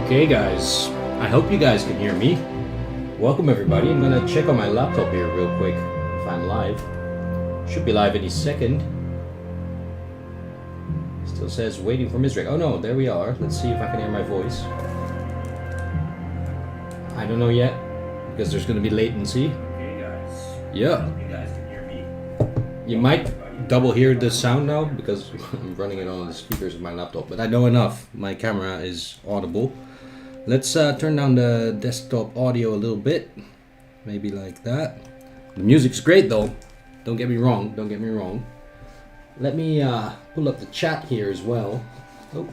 Okay guys, I hope you guys can hear me. Welcome everybody. I'm gonna check on my laptop here real quick if I'm live. Should be live any second. Still says waiting for Misrek. Oh no, there we are. Let's see if I can hear my voice. I don't know yet because there's gonna be latency. Okay guys. Yeah. I hope you guys can hear me. You might double hear the sound now because I'm running it on the speakers of my laptop, but I know enough. My camera is audible. Let's turn down the desktop audio a little bit. Maybe like that. The music's great though. Don't get me wrong. Let me pull up the chat here as well. Oh,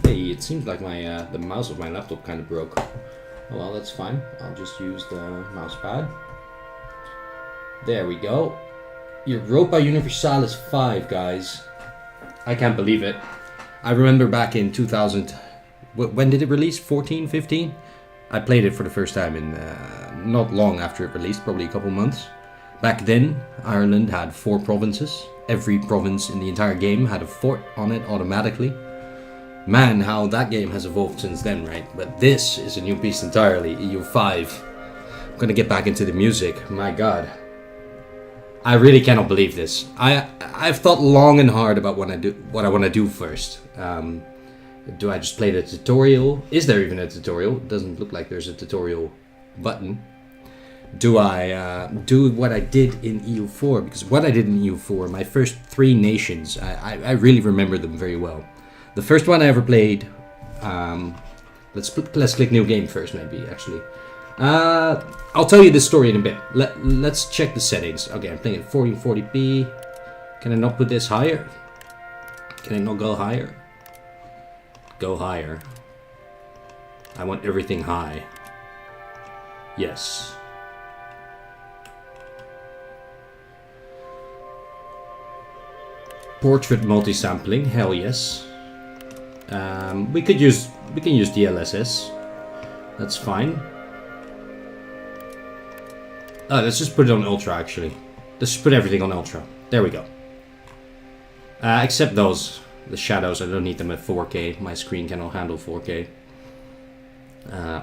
hey, it seems like my the mouse of my laptop kind of broke. Oh well, that's fine. I'll just use the mouse pad. There we go. Europa Universalis 5, guys. I can't believe it. I remember back in 2000. When did it release? 14, 15? I played it for the first time in not long after it released, probably a couple months. Back then, Ireland had 4 provinces. Every province in the entire game had a fort on it automatically. Man, how that game has evolved since then, right? But this is a new beast entirely, EU5. I'm gonna get back into the music, my god. I really cannot believe this. I've thought long and hard about what I want to do first. Do I just play the tutorial? Is there even a tutorial? It doesn't look like there's a tutorial button. Do I do what I did in EU4? Because what I did in EU4, my first 3 nations, I really remember them very well. The first one I ever played, let's click new game first maybe, actually. I'll tell you this story in a bit. Let's check the settings. Okay, I'm playing at 1440p. Can I not put this higher? Can I not go higher? Go higher. I want everything high. Yes. Portrait multi-sampling, hell yes. We can use DLSS. That's fine. Oh, let's just put it on ultra actually. Let's just put everything on ultra. There we go. Except those. The shadows, I don't need them at 4K. My screen cannot handle 4K.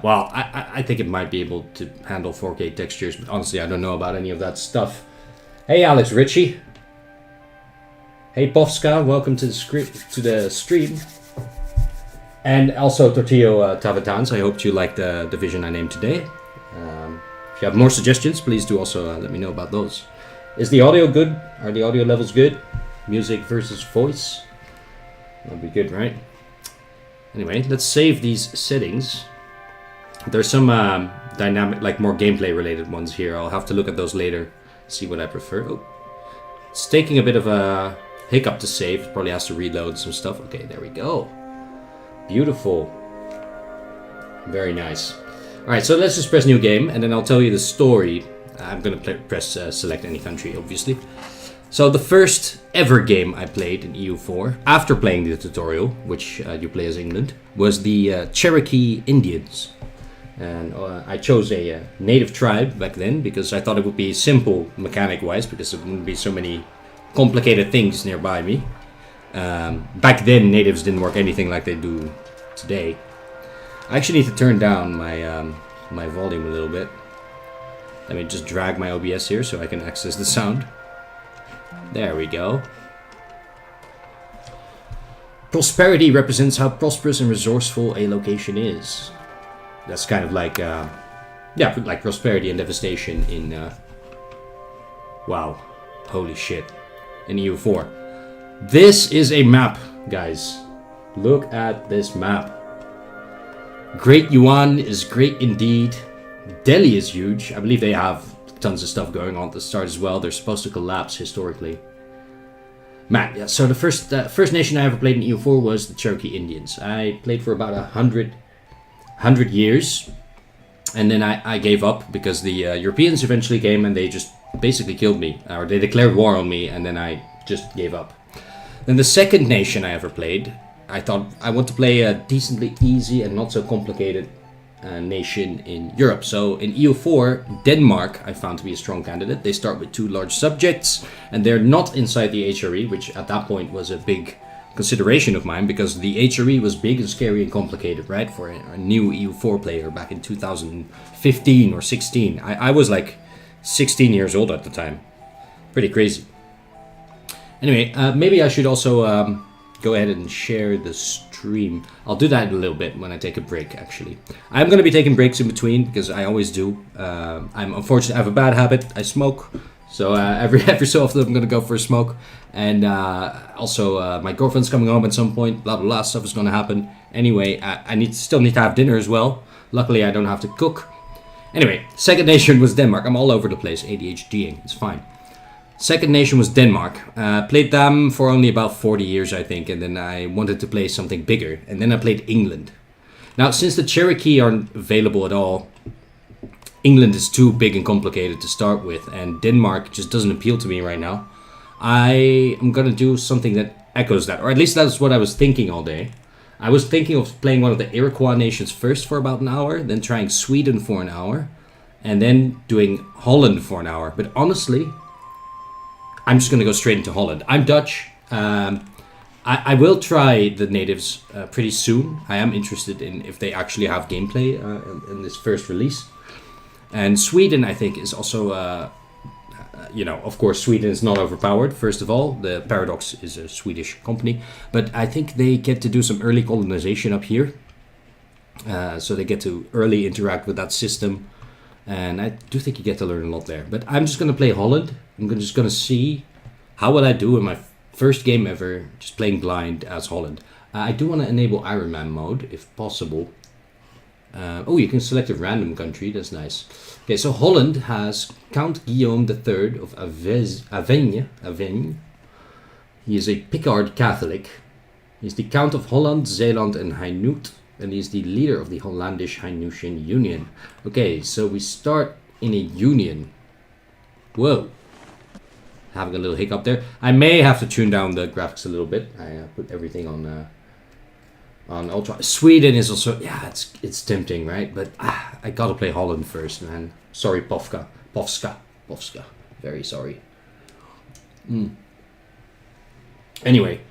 Well, I think it might be able to handle 4K textures, but honestly, I don't know about any of that stuff. Hey, Alex Ritchie. Hey, Povska, welcome to the stream. And also Tortillo Tavatans. I hope you like the division I named today. If you have more suggestions, please do also let me know about those. Is the audio good? Are the audio levels good? Music versus voice? That'll be good, right? Anyway, let's save these settings. There's some dynamic, like more gameplay related ones here. I'll have to look at those later, see what I prefer. Oh, it's taking a bit of a hiccup to save. It probably has to reload some stuff. Okay, there we go. Beautiful. Very nice. Alright, so let's just press new game, and then I'll tell you the story. I'm gonna press select any country, obviously. So the first ever game I played in EU4, after playing the tutorial, which you play as England, was the Cherokee Indians. And I chose a native tribe back then, because I thought it would be simple mechanic-wise, because there wouldn't be so many complicated things nearby me. Back then, natives didn't work anything like they do today. I actually need to turn down my my volume a little bit. Let me just drag my OBS here so I can access the sound. There we go. Prosperity represents how prosperous and resourceful a location is. That's kind of like, yeah, like prosperity and devastation in, wow, holy shit, in EU4. This is a map, guys. Look at this map. Great Yuan is great indeed. Delhi is huge. I believe they have tons of stuff going on at the start as well. They're supposed to collapse historically. Man, yeah, so the first nation I ever played in EU4 was the Cherokee Indians. I played for about 100 years. And then I gave up because the Europeans eventually came and they just basically killed me. Or they declared war on me and then I just gave up. Then the second nation I ever played, I thought I want to play a decently easy and not so complicated nation in Europe. So in EU4, Denmark I found to be a strong candidate. They start with 2 large subjects and they're not inside the HRE, which at that point was a big consideration of mine because the HRE was big and scary and complicated, right? For a new EU4 player back in 2015 or 16. I was like 16 years old at the time. Pretty crazy. Anyway, maybe I should also go ahead and share the stream. I'll do that in a little bit when I take a break, actually. I'm going to be taking breaks in between because I always do. I'm unfortunate, I have a bad habit. I smoke. So every so often I'm going to go for a smoke. And also my girlfriend's coming home at some point. Blah, blah, blah. Stuff is going to happen. Anyway, I still need to have dinner as well. Luckily, I don't have to cook. Anyway, second nation was Denmark. I'm all over the place. ADHDing. It's fine. Second nation was Denmark. Played them for only about 40 years, I think. And then I wanted to play something bigger. And then I played England. Now, since the Cherokee aren't available at all, England is too big and complicated to start with. And Denmark just doesn't appeal to me right now. I am going to do something that echoes that. Or at least that's what I was thinking all day. I was thinking of playing one of the Iroquois nations first for about an hour. Then trying Sweden for an hour. And then doing Holland for an hour. But honestly, I'm just going to go straight into Holland. I'm Dutch. I will try the natives pretty soon. I am interested in if they actually have gameplay in this first release. And Sweden, I think, is also, of course, Sweden is not overpowered. First of all, the Paradox is a Swedish company. But I think they get to do some early colonization up here. So they get to early interact with that system. And I do think you get to learn a lot there. But I'm just going to play Holland. I'm just going to see how will I do in my first game ever, just playing blind as Holland. I do want to enable Iron Man mode, if possible. You can select a random country. That's nice. Okay, so Holland has Count Guillaume III of Avesnes. He is a Picard Catholic. He's the Count of Holland, Zeeland and Hainaut. And he's the leader of the Hollandish Hainutian Union. Okay, so we start in a union. Whoa. Having a little hiccup there. I may have to tune down the graphics a little bit. I put everything on ultra. Sweden is also, it's tempting, right? But I gotta play Holland first, man. Sorry, Povska. Very sorry. Anyway.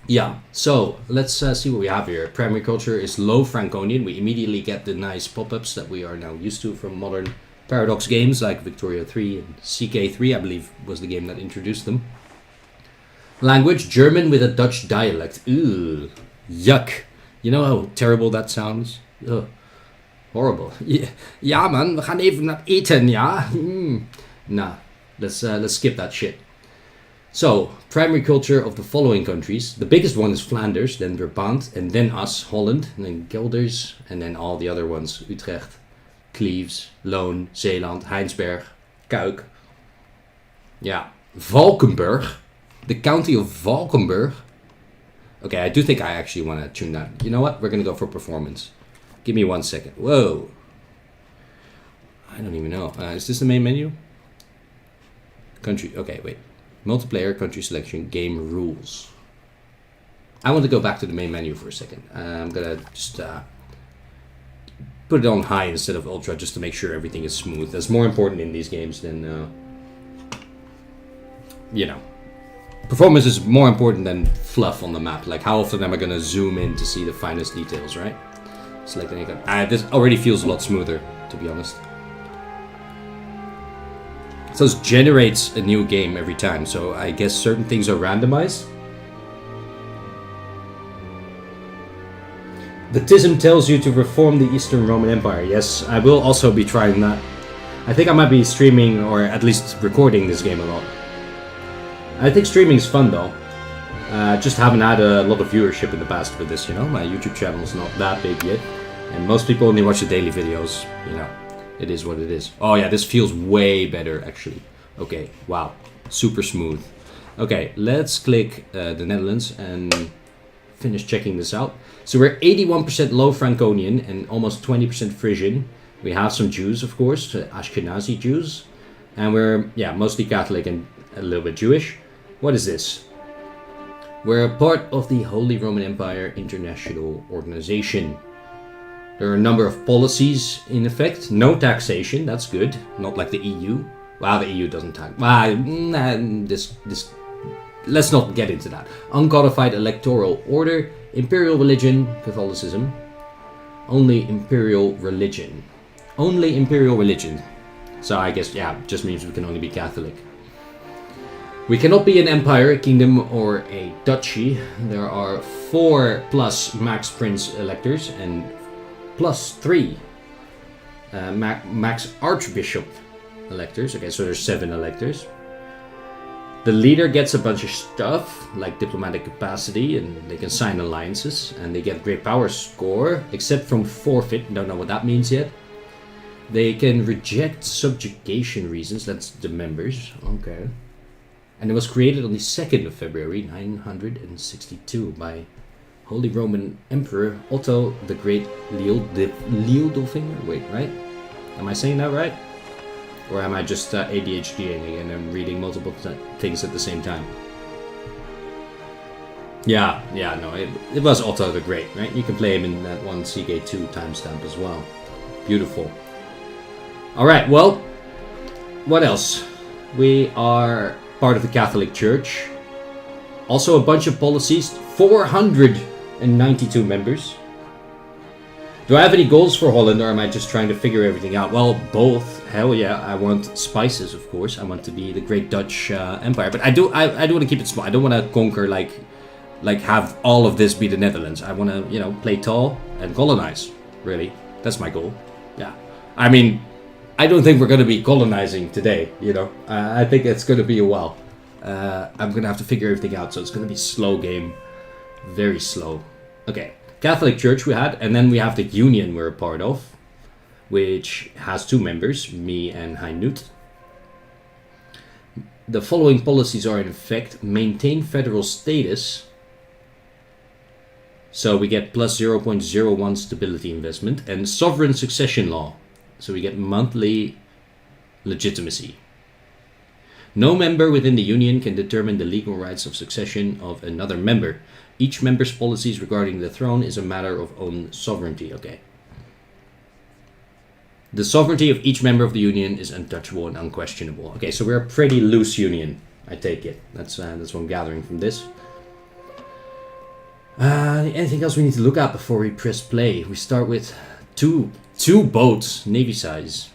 Yeah, so let's see what we have here. Primary culture is low Franconian. We immediately get the nice pop-ups that we are now used to from modern Paradox games like Victoria 3 and CK3, I believe, was the game that introduced them. Language, German with a Dutch dialect. Ooh, yuck. You know how terrible that sounds? Ugh. Horrible. Ja man, we gaan even naar eten, ja? Nah, let's skip that shit. So, primary culture of the following countries. The biggest one is Flanders, then Brabant, and then us, Holland, and then Gelders, and then all the other ones, Utrecht, Cleves, Loon, Zeeland, Heinsberg, Kuik. Yeah, Valkenburg, the county of Valkenburg. Okay, I do think I actually want to tune that. You know what? We're going to go for performance. Give me 1 second. Whoa. I don't even know. Is this the main menu? Country. Okay, wait. Multiplayer, country selection, game rules. I want to go back to the main menu for a second. I'm going to just put it on high instead of ultra just to make sure everything is smooth. That's more important in these games than, performance is more important than fluff on the map. Like, how often am I going to zoom in to see the finest details, right? Select any kind. This already feels a lot smoother, to be honest. So it generates a new game every time, so I guess certain things are randomized. The TISM tells you to reform the Eastern Roman Empire. Yes, I will also be trying that. I think I might be streaming, or at least recording this game a lot. I think streaming is fun though. Just haven't had a lot of viewership in the past with this, My YouTube channel is not that big yet. And most people only watch the daily videos, It is what it is. Oh yeah, this feels way better actually. Okay, wow. Super smooth. Okay, let's click the Netherlands and finish checking this out. So we're 81% Low Franconian and almost 20% Frisian. We have some Jews, of course, Ashkenazi Jews. And we're, mostly Catholic and a little bit Jewish. What is this? We're a part of the Holy Roman Empire International Organization. There are a number of policies in effect. No taxation, that's good. Not like the EU. Well, the EU doesn't tax. This let's not get into that. Uncodified electoral order, imperial religion, Catholicism. Only imperial religion. Only imperial religion. So I guess, yeah, just means we can only be Catholic. We cannot be an empire, a kingdom, or a duchy. There are 4 plus max prince electors and plus 3 max archbishop electors. Okay, so there's 7 electors. The leader gets a bunch of stuff, like diplomatic capacity, and they can sign alliances, and they get great power score, except from forfeit. Don't know what that means yet. They can reject subjugation reasons, that's the members. Okay. And it was created on the 2nd of February, 962, by Holy Roman Emperor Otto the Great Leodofinger. Wait, right? Am I saying that right? Or am I just ADHDing and I'm reading multiple things at the same time? Yeah, no, it was Otto the Great, right? You can play him in that one CK2 timestamp as well. Beautiful. Alright, well, what else? We are part of the Catholic Church. Also a bunch of policies, 492 members. Do I have any goals for Holland, or am I just trying to figure everything out? Well, both. Hell yeah, I want spices, of course. I want to be the Great Dutch Empire, but I do want to keep it small. I don't want to conquer like have all of this be the Netherlands. I want to, play tall and colonize. Really, that's my goal. Yeah, I mean, I don't think we're going to be colonizing today. I think it's going to be a while. I'm going to have to figure everything out, so it's going to be a slow game, very slow. Okay. Catholic Church we had, and then we have the Union we're a part of, which has 2 members, me and Heinut. The following policies are in effect: maintain federal status, so we get plus 0.01 stability investment, and sovereign succession law, so we get monthly legitimacy. No member within the Union can determine the legal rights of succession of another member. Each member's policies regarding the throne is a matter of own sovereignty. Okay. The sovereignty of each member of the Union is untouchable and unquestionable. Okay, so we're a pretty loose Union, I take it. That's what I'm gathering from this. Anything else we need to look at before we press play? We start with two boats, Navy size,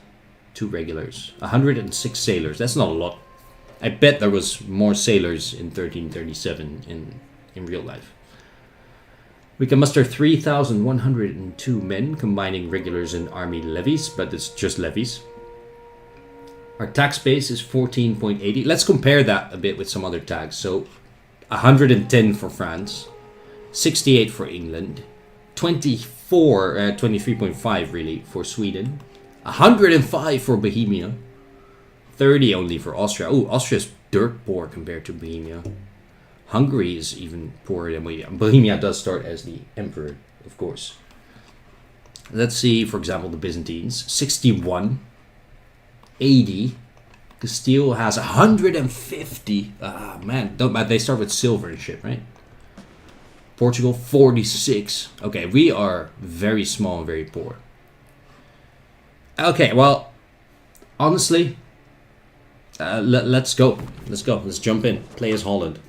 2 regulars, 106 sailors. That's not a lot. I bet there was more sailors in 1337 in real life. We can muster 3,102 men, combining regulars and army levies, but it's just levies. Our tax base is 14.80. Let's compare that a bit with some other tags. So 110 for France, 68 for England, 23.5 really for Sweden, 105 for Bohemia, 30 only for Austria. Oh, Austria's dirt poor compared to Bohemia. Hungary is even poorer than Bohemia. Bohemia does start as the emperor, of course. Let's see, for example, the Byzantines. 61. 80. Castile has 150. Ah, man. They start with silver and shit, right? Portugal, 46. Okay, we are very small and very poor. Okay, well, honestly, let's go. Let's jump in. Play as Holland.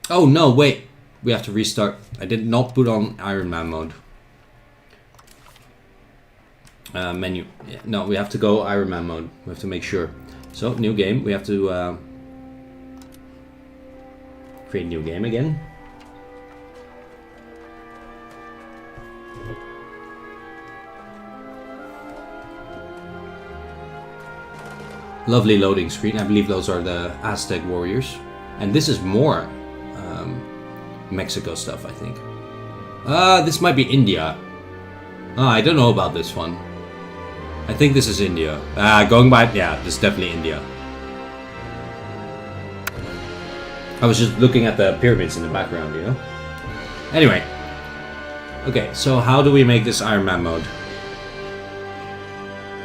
Oh no, wait. We have to restart. I did not put on Iron Man mode. Menu. Yeah, no, we have to go Iron Man mode. We have to make sure. So, new game. We have to create new game again. Lovely loading screen. I believe those are the Aztec warriors. And this is more Mexico stuff, I think. This might be India. I don't know about this one. I think this is India. Going by... Yeah, this is definitely India. I was just looking at the pyramids in the background, you know? Anyway. Okay, so how do we make this Iron Man mode?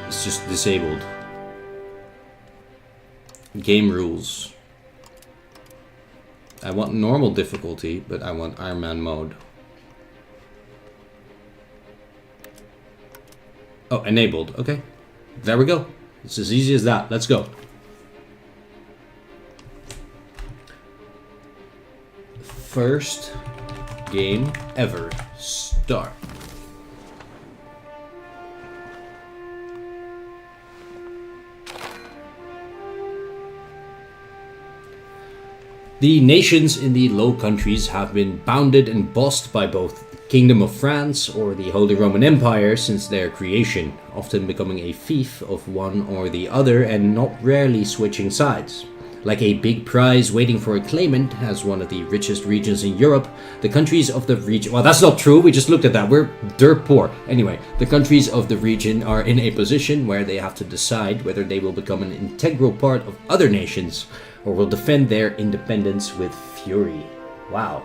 It's just disabled. Game rules. I want normal difficulty, but I want Iron Man mode. Oh, enabled. Okay. There we go. It's as easy as that. Let's go. First game ever. Start. The nations in the Low Countries have been bounded and bossed by both the Kingdom of France or the Holy Roman Empire since their creation, often becoming a fief of one or the other and not rarely switching sides. Like a big prize waiting for a claimant, as one of the richest regions in Europe, the countries of the region... Well, that's not true, we just looked at that, we're dirt poor. Anyway, the countries of the region are in a position where they have to decide whether they will become an integral part of other nations, or will defend their independence with fury. Wow.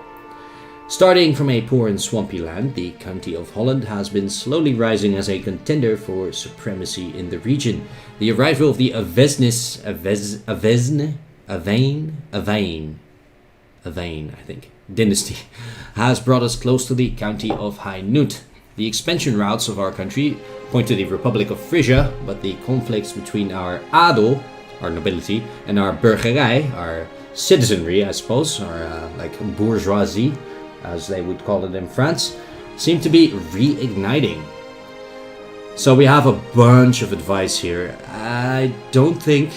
Starting from a poor and swampy land, the County of Holland has been slowly rising as a contender for supremacy in the region. The arrival of the Avane, I think, dynasty has brought us close to the County of Hainaut. The expansion routes of our country point to the Republic of Frisia, but the conflicts between our adel, our nobility, and our burgerij, our citizenry, I suppose, or like bourgeoisie, as they would call it in France, seem to be reigniting. So we have a bunch of advice here. I don't think...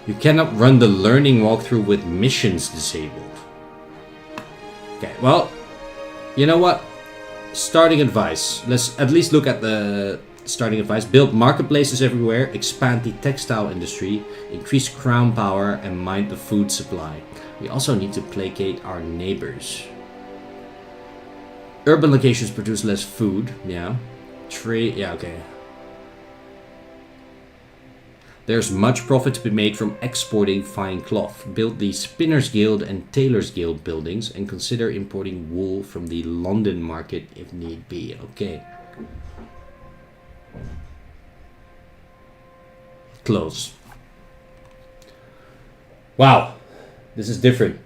You cannot run the learning walkthrough with missions disabled. Okay, well, you know what? Starting advice. Let's at least look at the starting advice. Build marketplaces everywhere, expand the textile industry, increase crown power, and mind the food supply. We also need to placate our neighbors. Urban locations produce less food, yeah. Trade, yeah, okay. There's much profit to be made from exporting fine cloth. Build the Spinners Guild and Tailors Guild buildings and consider importing wool from the London market if need be. Okay. Close. Wow. This is different.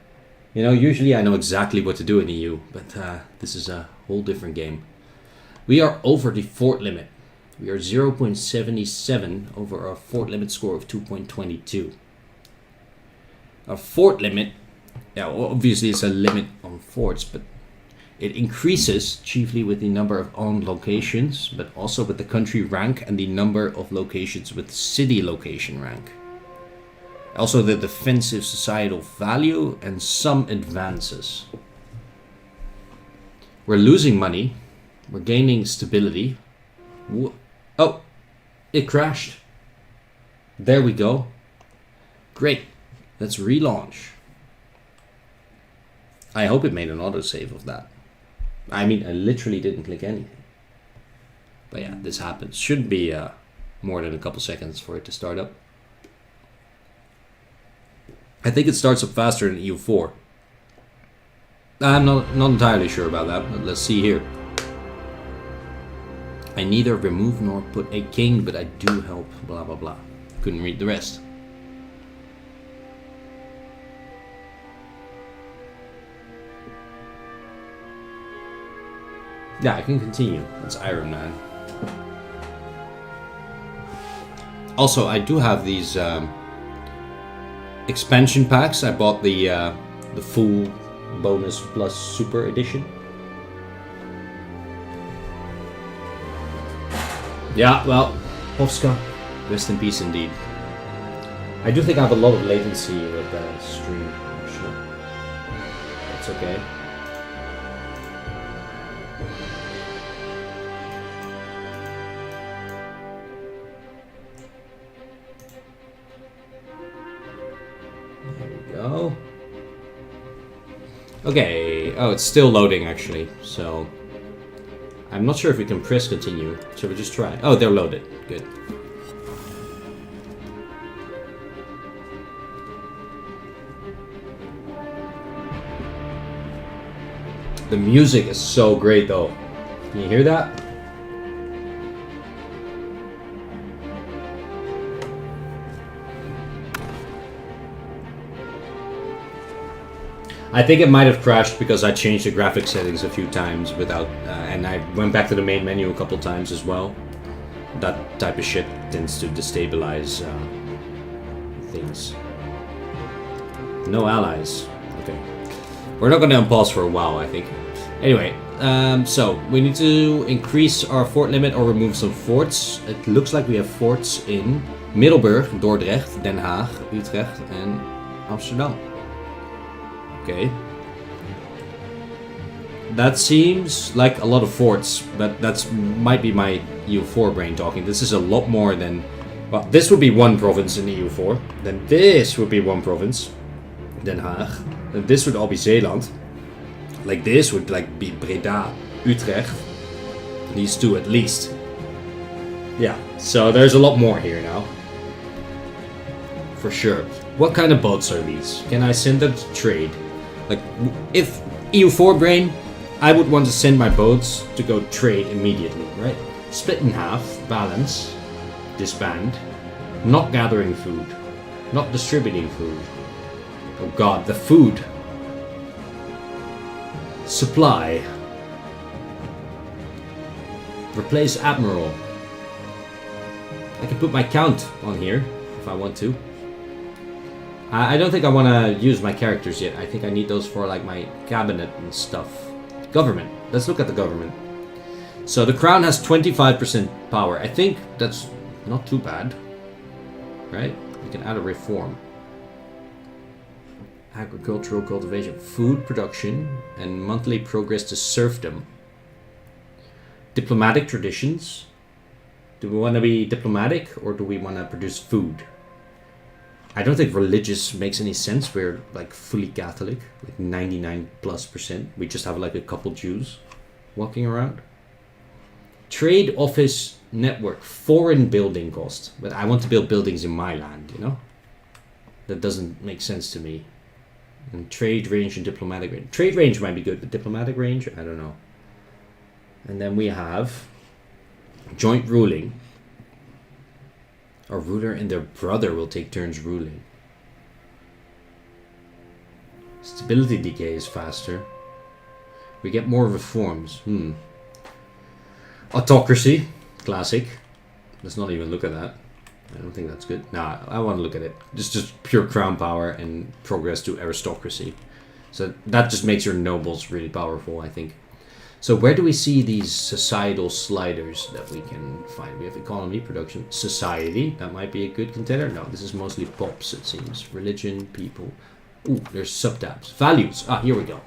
You know, usually I know exactly what to do in EU, but this is a whole different game. We are over the fort limit. We are 0.77 over our fort limit score of 2.22. Our fort limit, yeah, obviously it's a limit on forts, but it increases chiefly with the number of owned locations, but also with the country rank and the number of locations with city location rank. Also the defensive societal value and some advances. We're losing money. We're gaining stability. Oh, it crashed. There we go. Great. Let's relaunch. I hope it made an autosave of that. I mean, I literally didn't click anything. But yeah, this happens. Shouldn't be more than a couple seconds for it to start up. I think it starts up faster than EU4. I'm not entirely sure about that, but let's see here. I neither remove nor put a king, but I do help, blah blah blah. Couldn't read the rest. Yeah, I can continue. It's Iron Man. Also, I do have these expansion packs. I bought the full bonus plus super edition. Yeah, well, Polska, rest in peace indeed. I do think I have a lot of latency with the stream, actually. That's okay. There we go. Okay, oh, it's still loading actually, so... I'm not sure if we can press continue. Shall we just try? Oh, they're loaded. Good. The music is so great though. Can you hear that? I think it might have crashed because I changed the graphic settings a few times without, and I went back to the main menu a couple times as well. That type of shit tends to destabilize things. No allies. Okay. We're not going to unpause for a while, I think. Anyway, so we need to increase our fort limit or remove some forts. It looks like we have forts in Middelburg, Dordrecht, Den Haag, Utrecht, and Amsterdam. Okay. That seems like a lot of forts, but that's might be my EU4 brain talking. This is a lot more than... Well, this would be one province in EU4. Then this would be one province. Den Haag. Then this would all be Zeeland. Like this would like be Breda, Utrecht. These two at least. Yeah, so there's a lot more here now. For sure. What kind of boats are these? Can I send them to trade? Like, if EU4 brain, I would want to send my boats to go trade immediately, right? Split in half, balance, disband, not gathering food, not distributing food. Oh god, the food. Supply. Replace Admiral. I can put my count on here if I want to. I don't think I want to use my characters yet. I think I need those for like my cabinet and stuff. Government. Let's look at the government. So the crown has 25% power. I think that's not too bad. Right? We can add a reform. Agricultural cultivation, food production, and monthly progress to serfdom. Diplomatic traditions. Do we want to be diplomatic or do we want to produce food? I don't think religious makes any sense. We're like fully Catholic, like 99+%. We just have like a couple Jews walking around. Trade office network, foreign building cost. But I want to build buildings in my land, you know? That doesn't make sense to me. And trade range and diplomatic range. Trade range might be good, but diplomatic range, I don't know. And then we have joint ruling. A ruler and their brother will take turns ruling. Stability decay is faster. We get more reforms. Autocracy. Classic. Let's not even look at that. I don't think that's good. Nah, I want to look at it. Just pure crown power and progress to aristocracy. So that just makes your nobles really powerful, I think. So where do we see these societal sliders that we can find? We have economy, production, society. That might be a good contender. No, this is mostly pops, it seems. Religion, people. Ooh, there's subtabs. Values. Ah, here we go.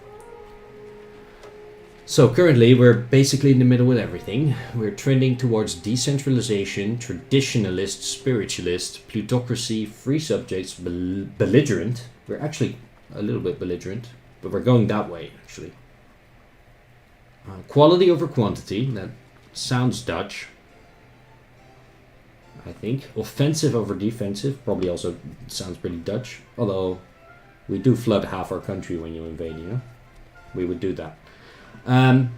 So currently we're basically in the middle with everything. We're trending towards decentralization, traditionalist, spiritualist, plutocracy, free subjects, belligerent. We're actually a little bit belligerent, but we're going that way, actually. Quality over quantity, that sounds Dutch, I think. Offensive over defensive, probably also sounds pretty Dutch. Although, we do flood half our country when you invade, you know? We would do that. Then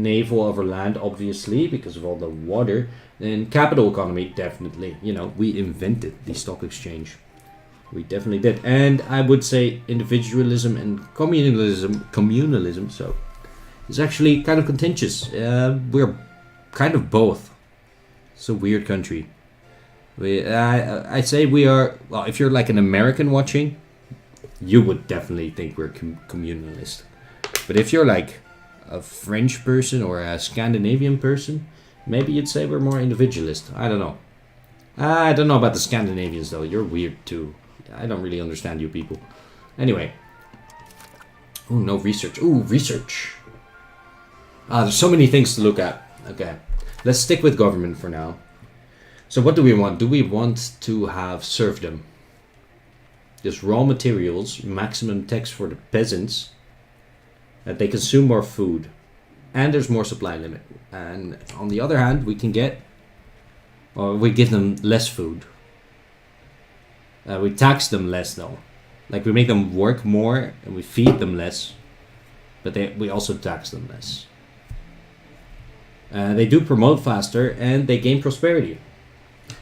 naval over land, obviously, because of all the water. Then capital economy, definitely. You know, we invented the stock exchange. We definitely did. And I would say individualism and communalism, so... It's actually kind of contentious. We're kind of both. It's a weird country. I say we are... Well, if you're like an American watching, you would definitely think we're communalist. But if you're like a French person or a Scandinavian person, maybe you'd say we're more individualist. I don't know. I don't know about the Scandinavians though. You're weird too. I don't really understand you people. Anyway. Oh, no research. Ooh, research. There's so many things to look at. Okay, let's stick with government for now. So what do we want? Do we want to have serfdom? Just raw materials, maximum tax for the peasants, that they consume more food, and there's more supply limit. And on the other hand, we can get, or we give them less food. We tax them less though. Like we make them work more and we feed them less, but we also tax them less. They do promote faster and they gain prosperity.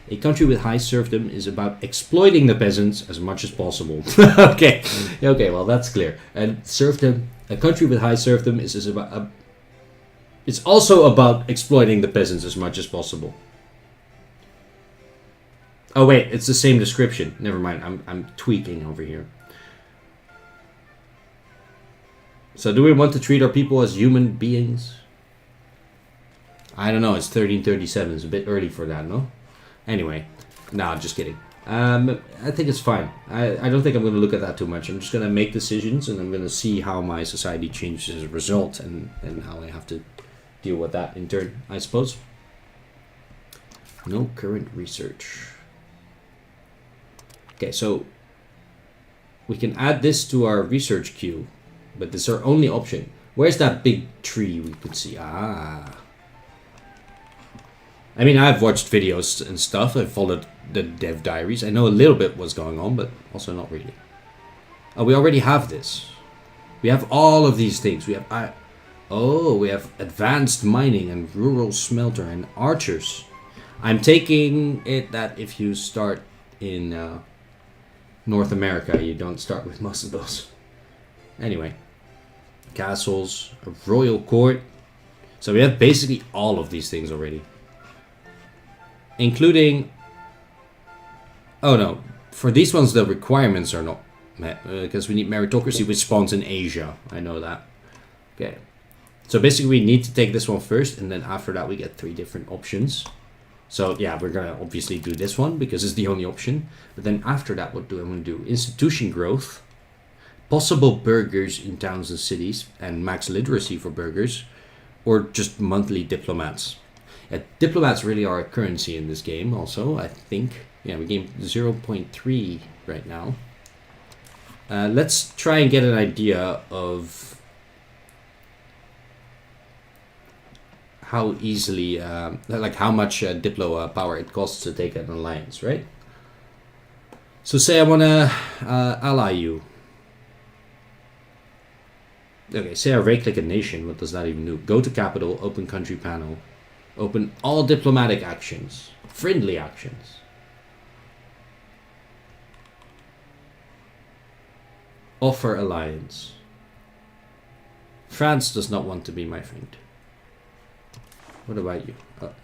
A country with high serfdom is about exploiting the peasants as much as possible. Okay, okay, well that's clear. And serfdom, a country with high serfdom is about. It's also about exploiting the peasants as much as possible. Oh wait, it's the same description. Never mind, I'm tweaking over here. So do we want to treat our people as human beings? I don't know, it's 1337. It's a bit early for that, no? Anyway, no, just kidding. I think it's fine. I don't think I'm going to look at that too much. I'm just going to make decisions and I'm going to see how my society changes as a result and how I have to deal with that in turn, I suppose. No current research. Okay, so we can add this to our research queue, but this is our only option. Where's that big tree we could see? Ah. I mean, I've watched videos and stuff. I've followed the dev diaries. I know a little bit what's going on, but also not really. Oh, we already have this. We have all of these things. We have... oh, we have advanced mining and rural smelter and archers. I'm taking it that if you start in North America, you don't start with most of those. Anyway. Castles, a royal court. So we have basically all of these things already. Including... oh no, for these ones the requirements are not met. Because we need meritocracy which spawns in Asia. I know that. Okay. So basically we need to take this one first. And then after that we get 3 different options. So yeah, we're going to obviously do this one. Because it's the only option. But then after that, what do I want to do? Institution growth. Possible burgers in towns and cities. And max literacy for burgers. Or just monthly diplomats. Diplomats really are a currency in this game also, I think. Yeah, we gain 0.3 right now. Let's try and get an idea of how easily, like how much Diplo power it costs to take an alliance, right? So say I want to ally you. Okay, say I right-click a nation. What does that even do? Go to capital, open country panel. Open all diplomatic actions. Friendly actions. Offer alliance. France does not want to be my friend. What about you?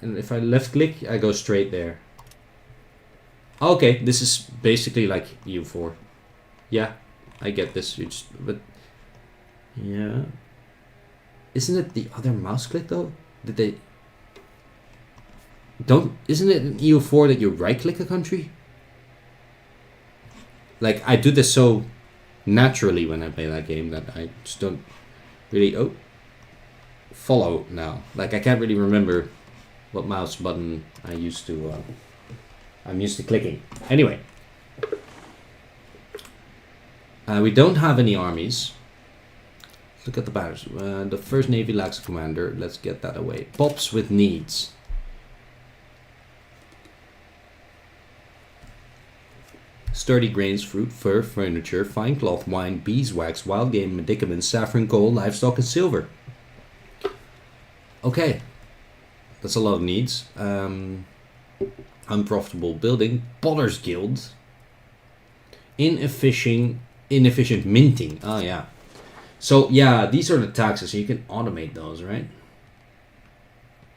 And if I left click, I go straight there. Okay, this is basically like EU4. Yeah, I get this. You just, but yeah. Isn't it the other mouse click though? Did they... isn't it in EU4 that you right click a country? Like I do this so naturally when I play that game that I just don't really follow now. Like I can't really remember what mouse button I'm used to clicking. Anyway. We don't have any armies. Look at the batters. The first navy lacks a commander. Let's get that away. Pops with needs. Sturdy grains, fruit, fur, furniture, fine cloth, wine, beeswax, wild game, medicaments, saffron, coal, livestock, and silver. Okay. That's a lot of needs. Unprofitable building. Potter's Guild. Inefficient minting. Oh, yeah. So, yeah, these are the taxes. So you can automate those, right?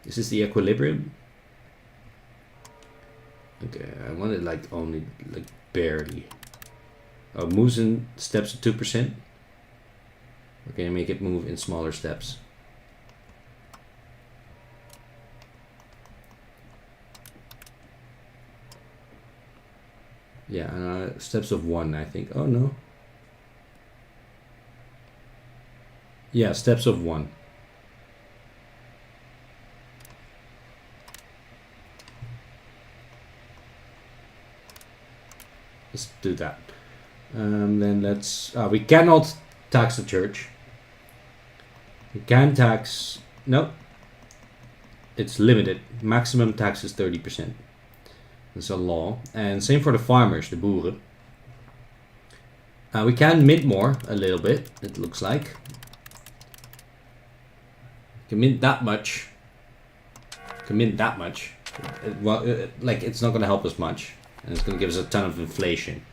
This is the equilibrium. Okay, I want it like only like barely. Oh, moves in steps of 2%. Okay, make it move in smaller steps. Yeah, steps of 1, I think. Oh no. Yeah, steps of 1. Let's do that. Then let's... we cannot tax the church. We can tax... No. It's limited. Maximum tax is 30%. It's a law. And same for the farmers, the boeren. We can mint more a little bit, it looks like. We can mint that much. We can mint that much. Like, it's not going to help us much. And it's going to give us a ton of inflation.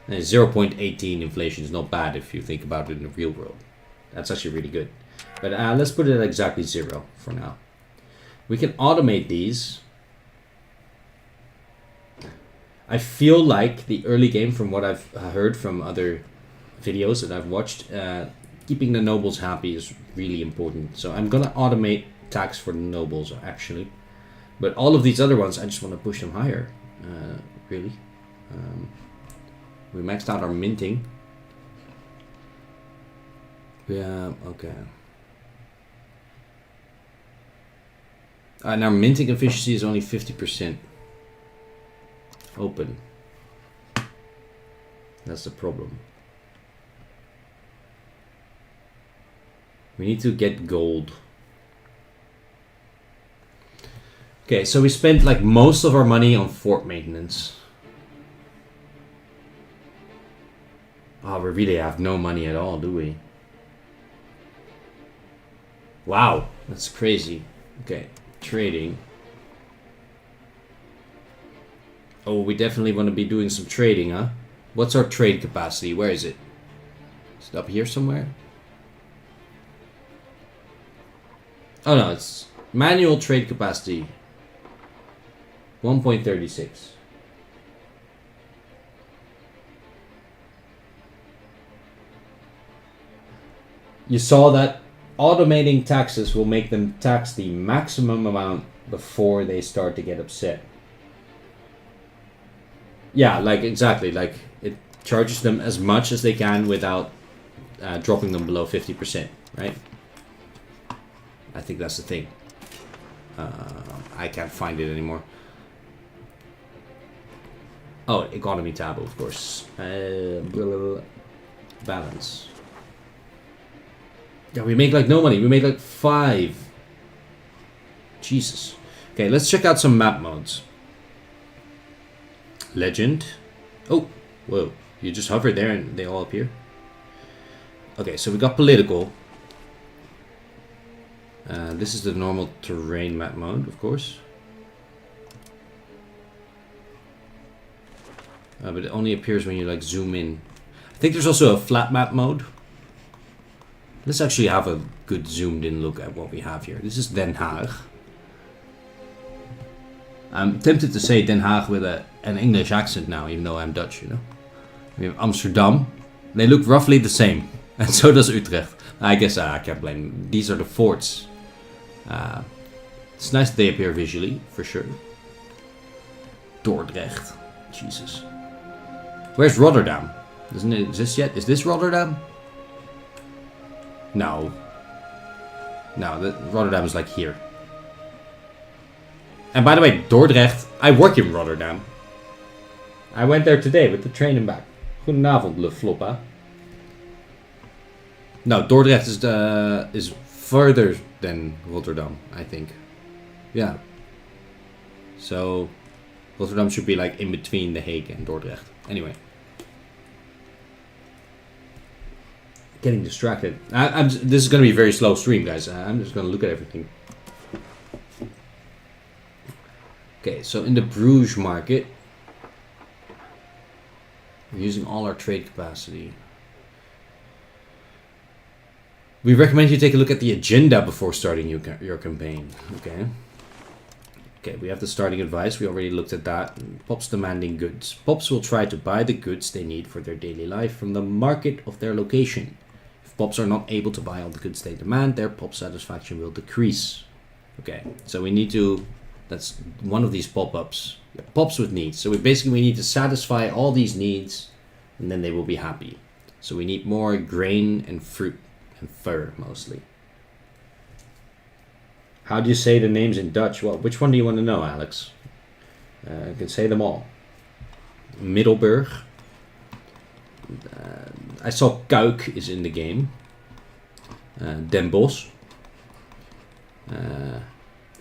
And 0.18 inflation is not bad if you think about it in the real world. That's actually really good. But let's put it at exactly 0 for now. We can automate these. I feel like the early game, from what I've heard from other videos that I've watched, keeping the nobles happy is really important. So I'm going to automate tax for the nobles, actually. But all of these other ones, I just want to push them higher, really. We maxed out our minting. Yeah, okay. And our minting efficiency is only 50%. Open. That's the problem. We need to get gold. Okay, so we spent like most of our money on fort maintenance. Oh, we really have no money at all, do we? Wow, that's crazy. Okay, trading. Oh, we definitely want to be doing some trading, huh? What's our trade capacity? Where is it? Is it up here somewhere? Oh no, it's manual trade capacity. 1.36. You saw that automating taxes will make them tax the maximum amount before they start to get upset. Yeah, like exactly. Like it charges them as much as they can without dropping them below 50%, right? I think that's the thing. I can't find it anymore. Oh, economy tab, of course. Balance. Yeah, we make like no money. We make like 5. Jesus. Okay, let's check out some map modes. Legend. Oh, whoa. You just hover there and they all appear. Okay, so we got political. This is the normal terrain map mode, of course. But it only appears when you like zoom in. I think there's also a flat map mode. Let's actually have a good zoomed in look at what we have here. This is Den Haag. I'm tempted to say Den Haag with an English accent now, even though I'm Dutch, you know. We have Amsterdam. They look roughly the same. And so does Utrecht. I guess I can't blame them. These are the forts. It's nice that they appear visually, for sure. Dordrecht. Jesus. Where's Rotterdam? Doesn't it exist yet? Is this Rotterdam? No. No, Rotterdam is like here. And by the way, Dordrecht, I work in Rotterdam. I went there today with the train and back. Goedenavond, Le Floppa. No, Dordrecht is further than Rotterdam, I think. Yeah. So, Rotterdam should be like in between The Hague and Dordrecht. Anyway. Getting distracted. This is going to be a very slow stream, guys. I'm just going to look at everything. Okay, so in the Bruges market, we're using all our trade capacity. We recommend you take a look at the agenda before starting your campaign. Okay. Okay, we have the starting advice. We already looked at that. Pops demanding goods. Pops will try to buy the goods they need for their daily life from the market of their location. If Pops are not able to buy all the goods they demand, their Pop satisfaction will decrease. Okay, so we need to... That's one of these pop-ups. Pops with needs. So we need to satisfy all these needs, and then they will be happy. So we need more grain and fruit and fur, mostly. How do you say the names in Dutch? Well, which one do you want to know, Alex? I can say them all. Middelburg. I saw Kuik is in the game. Den Bosch.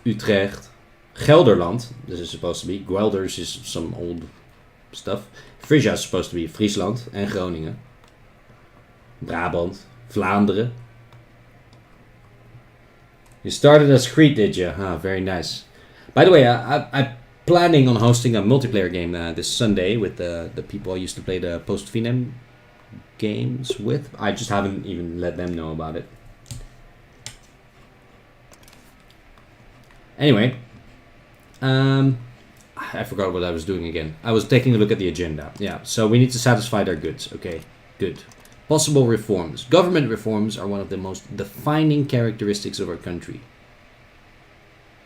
Utrecht. Gelderland. This is supposed to be. Guelders is some old stuff. Frisia is supposed to be Friesland en Groningen. Brabant. Vlaanderen. You started as Crete, did you? Ah, very nice. By the way, I'm planning on hosting a multiplayer game this Sunday with the people I used to play the Post Finem games with. I just haven't even let them know about it. Anyway, I forgot what I was doing again. I was taking a look at the agenda. Yeah, so we need to satisfy their goods. Okay, good. Possible reforms. Government reforms are one of the most defining characteristics of our country.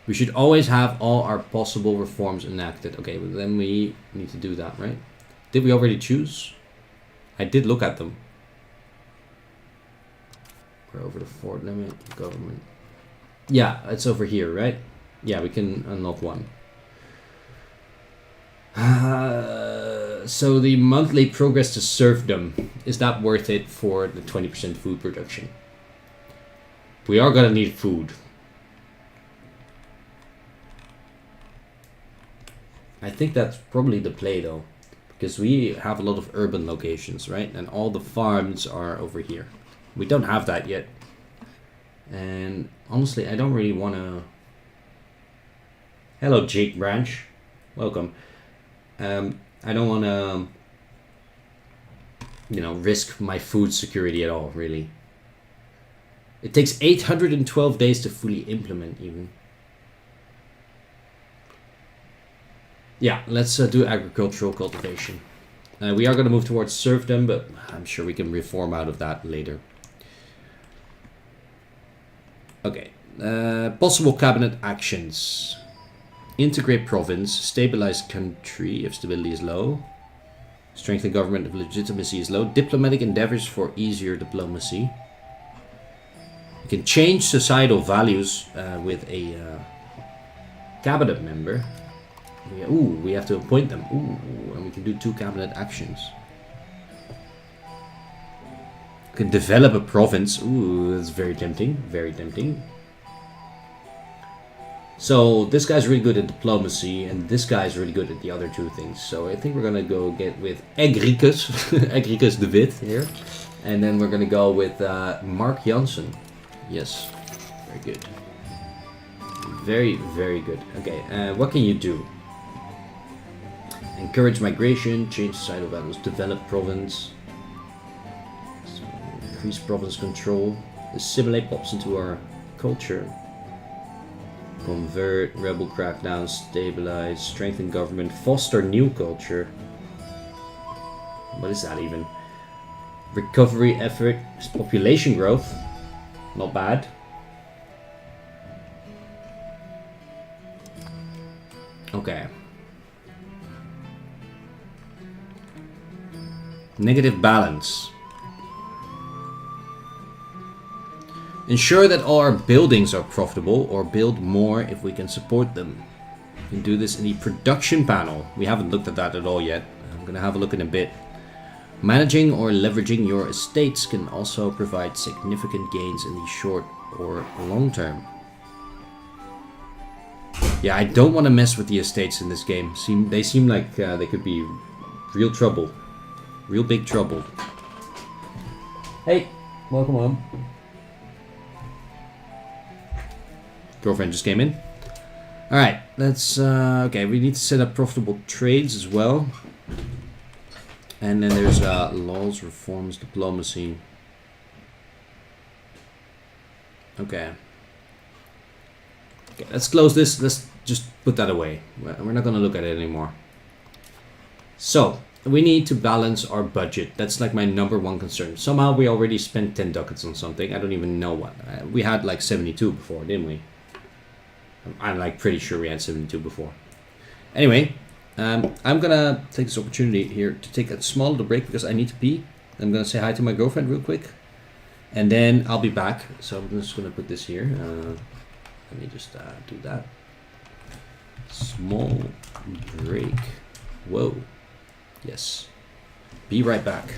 We should always have all our possible reforms enacted. Okay, but then we need to do that, right? Did we already choose? I did look at them. We're over the fort limit, government. Yeah, it's over here, right? Yeah, we can unlock one. So the monthly progress to serfdom, is that worth it for the 20% food production? We are gonna need food. I think that's probably the play though, because we have a lot of urban locations, right? And all the farms are over here. We don't have that yet. And honestly, I don't really want to... Hello, Jake Branch. Welcome. I don't want to, risk my food security at all, really. It takes 812 days to fully implement, even. Yeah, let's do agricultural cultivation. We are going to move towards serfdom, but I'm sure we can reform out of that later. Okay. Possible cabinet actions. Integrate province, stabilize country if stability is low. Strengthen government if legitimacy is low. Diplomatic endeavors for easier diplomacy. You can change societal values with a cabinet member. We have to appoint them. And we can do 2 cabinet actions. You can develop a province. That's very tempting. Very tempting. So this guy's really good at diplomacy, and this guy's really good at the other 2 things. So I think we're gonna go get with Egricus, Egricus de Wit here, and then we're gonna go with Mark Janssen. Yes, very good, very very good. Okay, what can you do? Encourage migration, change societal values, develop province, increase province control, assimilate pops into our culture. Convert, rebel crackdown, stabilize, strengthen government, foster new culture. What is that even? Recovery effort, population growth. Not bad. Okay. Negative balance. Ensure that all our buildings are profitable, or build more if we can support them. We can do this in the production panel. We haven't looked at that at all yet. I'm going to have a look in a bit. Managing or leveraging your estates can also provide significant gains in the short or long term. Yeah, I don't want to mess with the estates in this game. They seem like they could be real trouble. Real big trouble. Hey, welcome home. Girlfriend just came in. Alright, let's... okay, we need to set up profitable trades as well. And then there's laws, reforms, diplomacy. Okay. Okay, let's close this. Let's just put that away. We're not going to look at it anymore. So, we need to balance our budget. That's like my #1 concern. Somehow we already spent 10 ducats on something. I don't even know what. We had like 72 before, didn't we? I'm like pretty sure we had 72 before. Anyway, I'm gonna take this opportunity here to take a small little break because I need to pee. I'm gonna say hi to my girlfriend real quick, and then I'll be back. So I'm just gonna put this here. Let me just do that. Small break. Whoa. Yes. Be right back.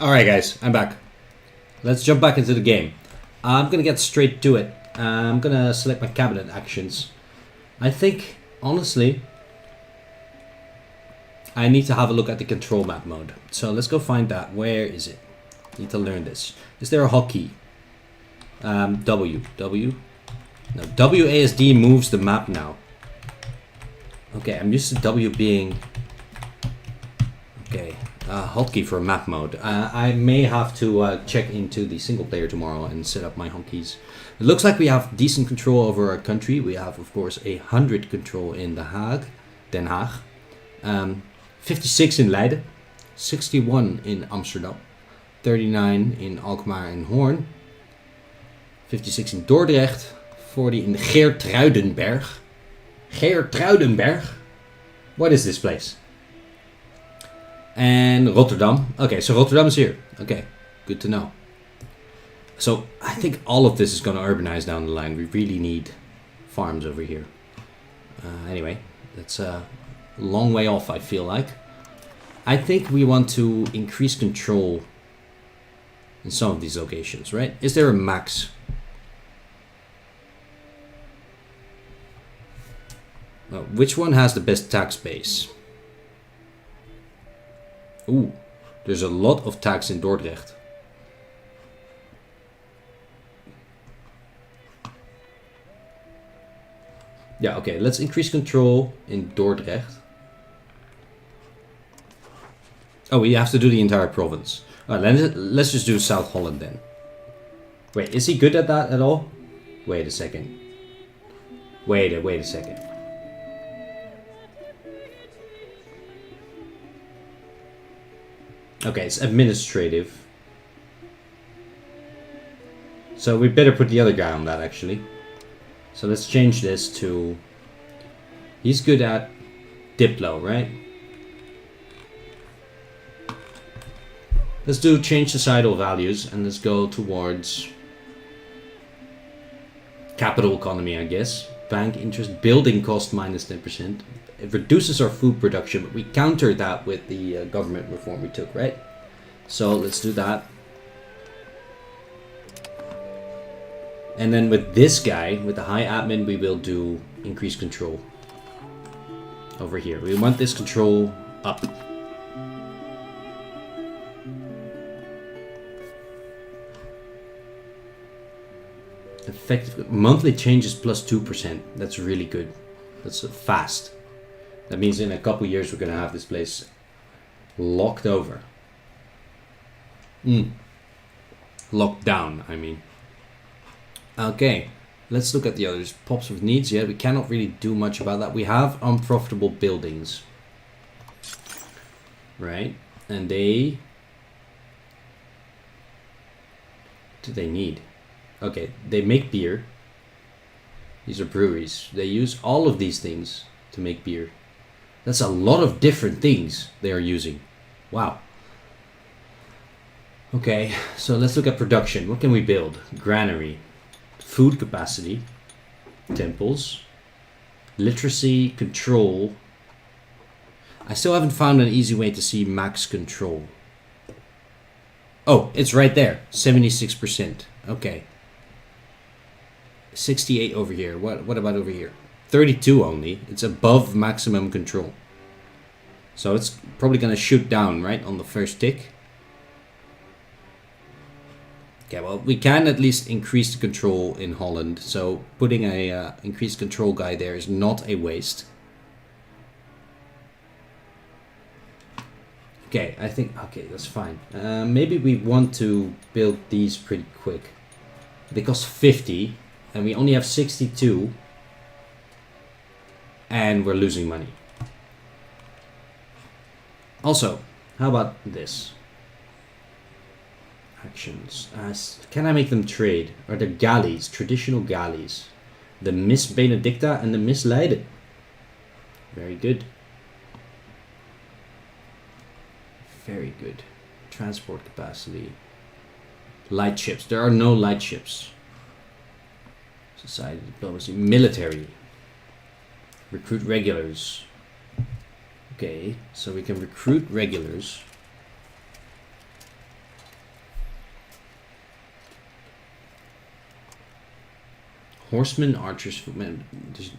Alright guys, I'm back. Let's jump back into the game. I'm gonna get straight to it. I'm gonna select my cabinet actions. I think, honestly, I need to have a look at the control map mode. So let's go find that. Where is it? Need to learn this. Is there a hotkey? W. No, WASD moves the map now. Okay, I'm used to W being... Okay, hotkey for map mode. I may have to check into the single player tomorrow and set up my hotkeys. It looks like we have decent control over our country. We have, of course, 100 control in Den Haag. 56 in Leiden. 61 in Amsterdam. 39 in Alkmaar and Hoorn. 56 in Dordrecht. 40 in Geertruidenberg. Geertruidenberg? What is this place? And Rotterdam. Okay, so Rotterdam is here. Okay, good to know. So I think all of this is going to urbanize down the line. We really need farms over here. Anyway, that's a long way off, I feel like. I think we want to increase control in some of these locations, right? Is there a max? Which one has the best tax base? Ooh, there's a lot of tax in Dordrecht. Yeah, okay, let's increase control in Dordrecht. Oh, we have to do the entire province. Alright, let's just do South Holland then. Wait, is he good at that at all? Wait a second. Wait a second. Okay, it's administrative. So we better put the other guy on that, actually. So let's change this to... He's good at Diplo, right? Let's do change societal values and let's go towards capital economy, I guess. Bank interest, building cost minus 10%. It reduces our food production, but we countered that with the government reform we took, right? So let's do that. And then with this guy, with the high admin, we will do increase control. Over here. We want this control up. Effective monthly changes plus 2%. That's really good. That's fast. That means in a couple years we're gonna have this place locked over. Locked down, I mean. Okay, let's look at the others. Pops with needs, yeah, we cannot really do much about that. We have unprofitable buildings. Right? And they... What do they need? Okay, they make beer. These are breweries. They use all of these things to make beer. That's a lot of different things they are using. Wow. Okay, so let's look at production. What can we build? Granary. Food capacity. Temples. Literacy. Control. I still haven't found an easy way to see max control. Oh, it's right there. 76%. Okay. 68 over here. What about over here? 32 only. It's above maximum control. So it's probably going to shoot down, right, on the first tick. Okay, well, we can at least increase the control in Holland. So putting a increased control guy there is not a waste. Okay, I think, okay, that's fine. Maybe we want to build these pretty quick. They cost 50 and we only have 62. And we're losing money. Also, how about this? Actions. Can I make them trade? Are there galleys? Traditional galleys. The Miss Benedicta and the Miss Leiden. Very good. Very good. Transport capacity. Light ships. There are no light ships. Society, diplomacy, military. Recruit regulars. Okay, so we can recruit regulars. Horsemen, archers, footmen.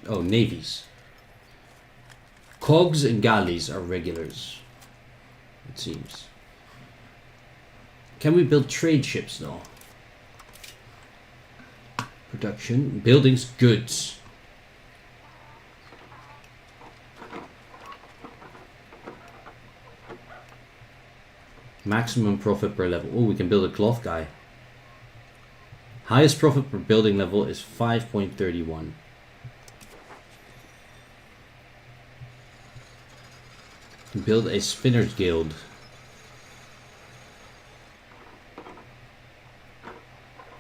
Oh, navies. Cogs and galleys are regulars, it seems. Can we build trade ships though? Production, buildings, goods. Maximum profit per level. Oh, we can build a cloth guy. Highest profit per building level is 5.31. Build a spinner's guild.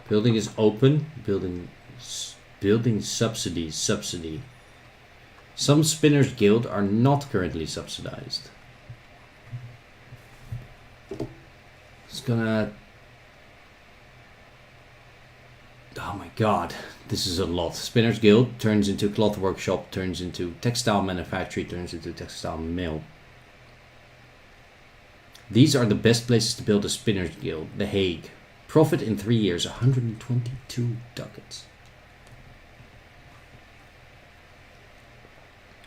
Building is open. Building subsidies. Subsidy. Some spinners guild are not currently subsidized. It's gonna... Oh my god, this is a lot. Spinners guild turns into cloth workshop, turns into textile manufactory, turns into textile mill. These are the best places to build a spinners guild. The Hague. Profit in 3 years, 122 ducats.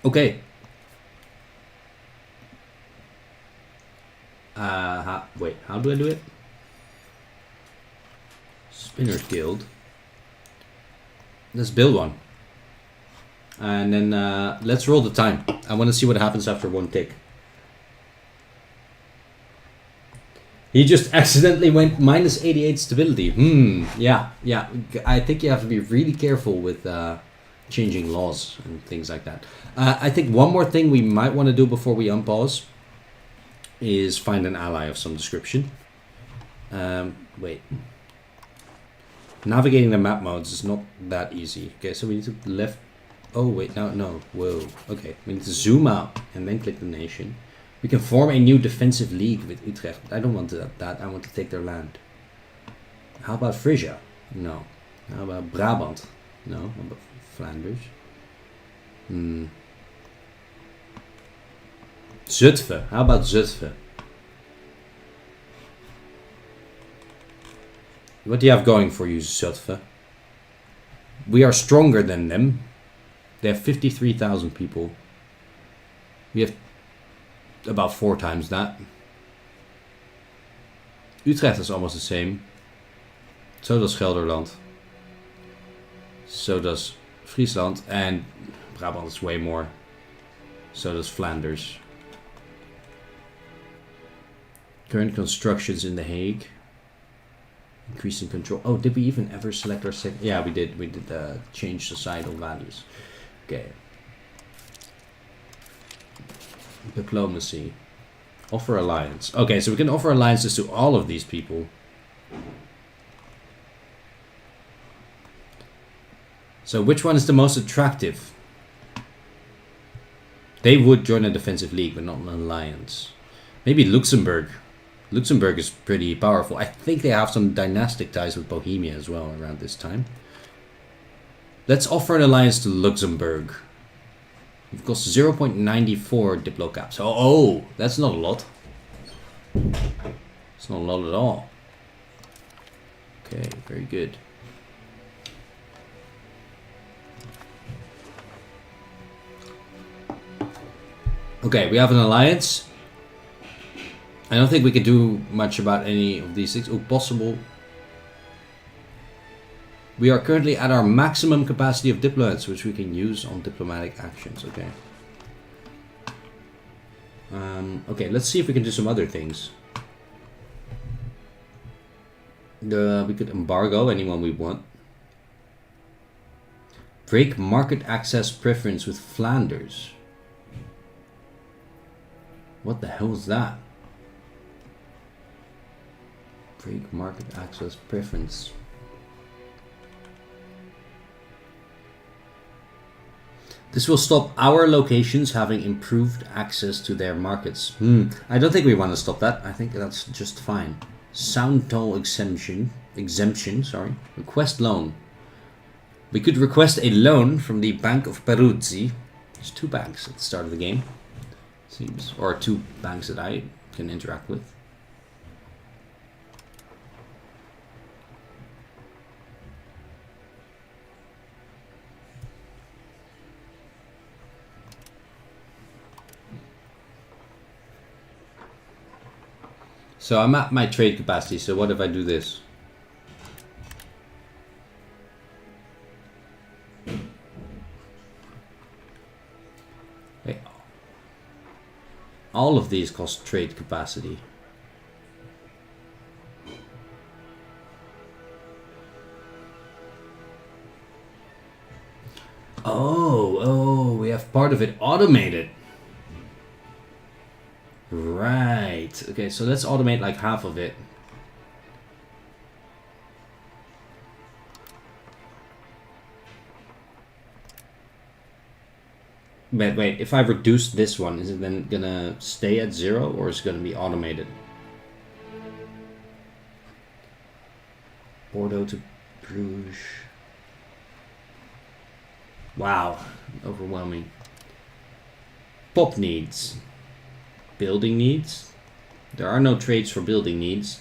Okay. Wait, how do I do it? Spinners guild. Let's build one. And then let's roll the time. I want to see what happens after one tick. He just accidentally went minus 88 stability. Yeah. I think you have to be really careful with changing laws and things like that. I think one more thing we might want to do before we unpause is find an ally of some description. Wait. Navigating the map modes is not that easy. Okay, so we need to left. Oh, wait, no. Whoa. Okay, we need to zoom out and then click the nation. We can form a new defensive league with Utrecht. I don't want that. I want to take their land. How about Frisia? No. How about Brabant? No. How about Flanders? Zutphen. How about Zutphen? What do you have going for you, Zutphen? We are stronger than them. They have 53,000 people. We have about 4 times that. Utrecht is almost the same. So does Gelderland. So does Friesland. And Brabant is way more. So does Flanders. Current constructions in The Hague. Increasing control. Oh, did we even ever select our second? Yeah, we did. We did change societal values. Okay. Diplomacy. Offer alliance. Okay, so we can offer alliances to all of these people. So which one is the most attractive? They would join a defensive league, but not an alliance. Maybe Luxembourg. Luxembourg is pretty powerful. I think they have some dynastic ties with Bohemia as well around this time. Let's offer an alliance to Luxembourg. We've got 0.94 Diplo caps. Oh, that's not a lot. It's not a lot at all. Okay, very good. Okay, we have an alliance. I don't think we can do much about any of these things. Oh, possible. We are currently at our maximum capacity of diplomats, which we can use on diplomatic actions. Okay. Okay, let's see if we can do some other things. We could embargo anyone we want. Break market access preference with Flanders. What the hell is that? Break market access preference. This will stop our locations having improved access to their markets. I don't think we want to stop that. I think that's just fine. Sound toll exemption. Request loan. We could request a loan from the Bank of Peruzzi. There's 2 banks at the start of the game. Seems, or 2 banks that I can interact with. So I'm at my trade capacity, so what if I do this? Hey, all of these cost trade capacity. Oh, we have part of it automated. Right. Okay, so let's automate like half of it. But wait, if I reduce this one, is it then gonna stay at 0 or is it gonna be automated? Bordeaux to Bruges. Wow, overwhelming. Pop needs. Building needs. There are no trades for building needs.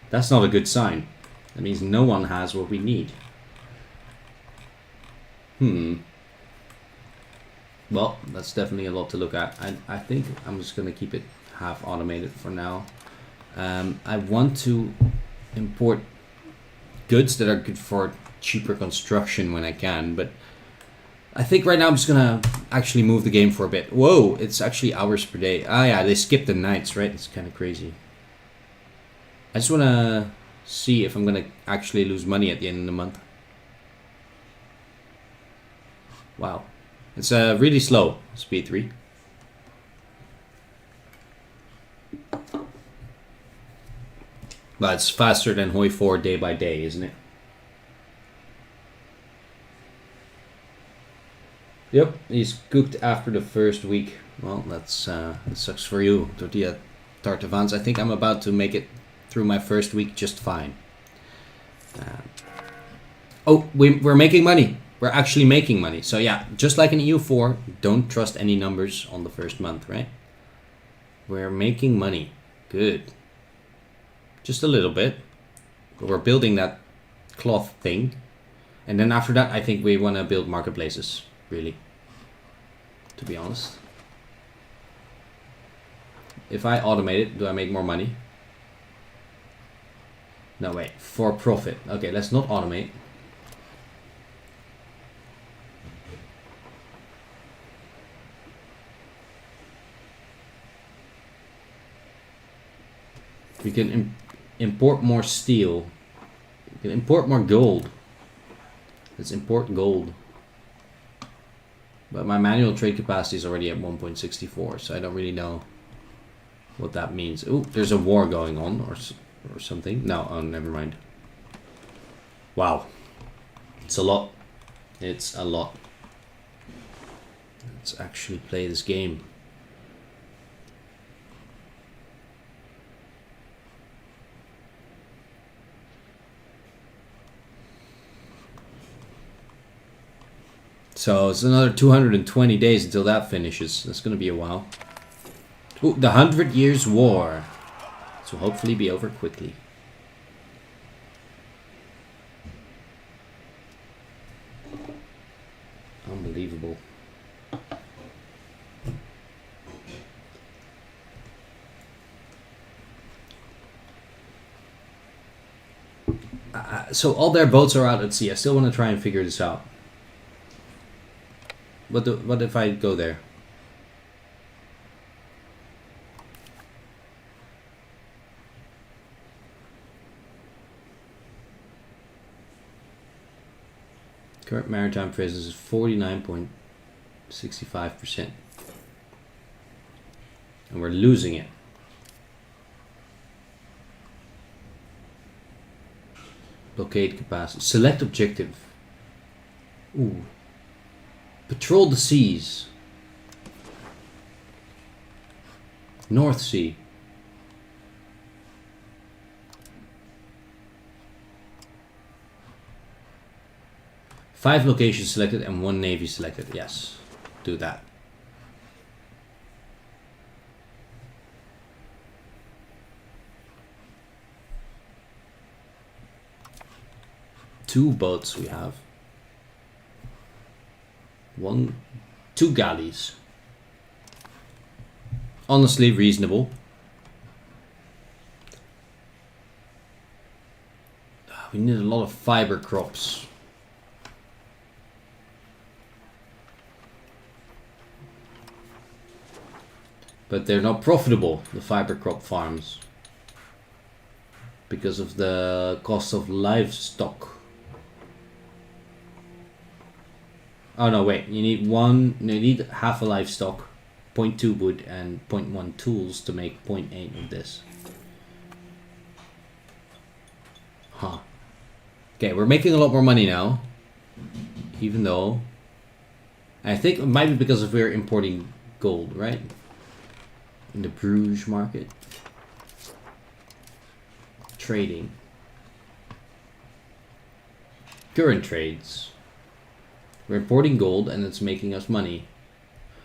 That's not a good sign. That means no one has what we need. Well, that's definitely a lot to look at. I think I'm just going to keep it half automated for now. I want to import goods that are good for cheaper construction when I can, but I think right now I'm just going to actually move the game for a bit. Whoa, it's actually hours per day. Ah yeah, they skipped the nights, right? It's kind of crazy. I just want to see if I'm going to actually lose money at the end of the month. Wow. It's really slow, speed 3. But it's faster than Hoi 4 day by day, isn't it? Yep, he's cooked after the first week. Well, that sucks for you, Tortilla Tartavans. I think I'm about to make it through my first week just fine. We're making money. We're actually making money. So yeah, just like in EU4, don't trust any numbers on the first month, right? We're making money. Good. Just a little bit. But we're building that cloth thing. And then after that, I think we want to build marketplaces, really. To be honest. If I automate it, do I make more money? No, wait. For profit. Okay, let's not automate. We can import more steel. We can import more gold. Let's import gold. But my manual trade capacity is already at 1.64, so I don't really know what that means. Ooh, there's a war going on or something. No, oh, never mind. Wow. It's a lot. It's a lot. Let's actually play this game. So it's another 220 days until that finishes. That's going to be a while. Ooh, the 100 Years' War. This will hopefully be over quickly. Unbelievable. So all their boats are out at sea. I still want to try and figure this out. What if I go there? Current maritime presence is 49.65%. And we're losing it. Blockade capacity. Select objective. Ooh. Patrol the seas. North Sea. Five locations selected and 1 navy selected. Yes, do that. Two boats we have. 2 galleys. Honestly reasonable. We need a lot of fiber crops. But they're not profitable, the fiber crop farms. Because of the cost of livestock. Oh no, wait, you need half a livestock, 0.2 wood and 0.1 tools to make 0.8 of this. Huh. Okay, we're making a lot more money now. Even though... I think it might be because of we're importing gold, right? In the Bruges market. Trading. Current trades. We're importing gold and it's making us money.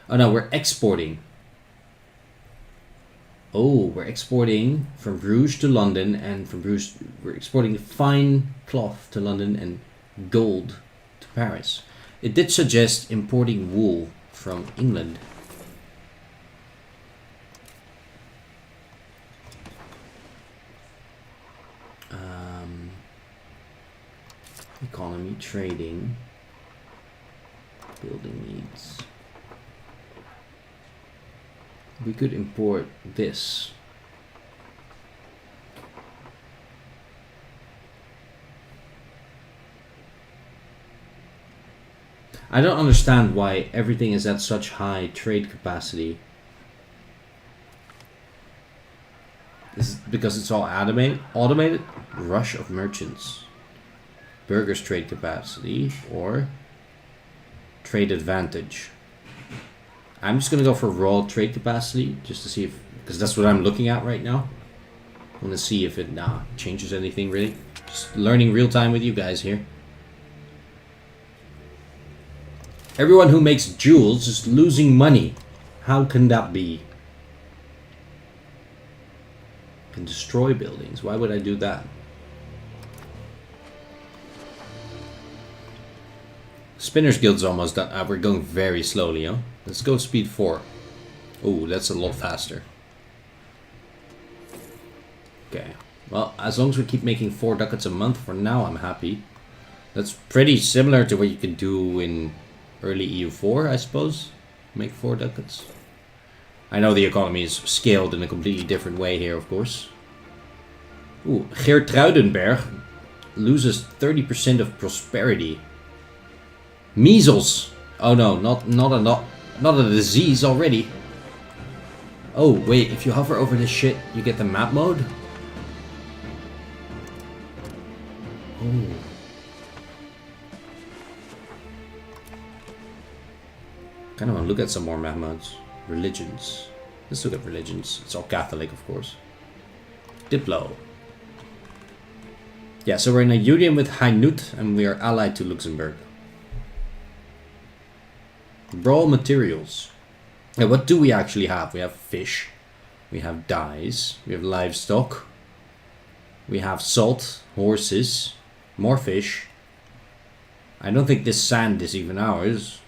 Oh no, we're exporting. Oh, we're exporting from Bruges to London, and from Bruges we're exporting fine cloth to London and gold to Paris. It did suggest importing wool from England. Economy, trading, building needs. We could import this. I don't understand why everything is at such high trade capacity. Is it because it's all automated? Rush of merchants. Burgers trade capacity or trade advantage. I'm just gonna go for raw trade capacity just to see if, because that's what I'm looking at right now. I want to see if it changes anything really. Just learning real time with you guys here. Everyone who makes jewels is losing money. How can that be? Can destroy buildings. Why would I do that? Spinners Guild's almost done. We're going very slowly, huh? Let's go speed 4. Oh, that's a lot faster. Okay. Well, as long as we keep making 4 ducats a month, for now I'm happy. That's pretty similar to what you can do in early EU4, I suppose. Make 4 ducats. I know the economy is scaled in a completely different way here, of course. Ooh, Geertruidenberg loses 30% of prosperity. Measles. Oh no, not a disease already. Oh wait, if you hover over this shit, you get the map mode. Oh. Kind of want to look at some more map modes. Religions. Let's look at religions. It's all Catholic, of course. Diplo. Yeah, so we're in a union with Hainaut and we are allied to Luxembourg. Raw materials. Now, what do we actually have? We have fish. We have dyes. We have livestock. We have salt, horses, more fish. I don't think this sand is even ours.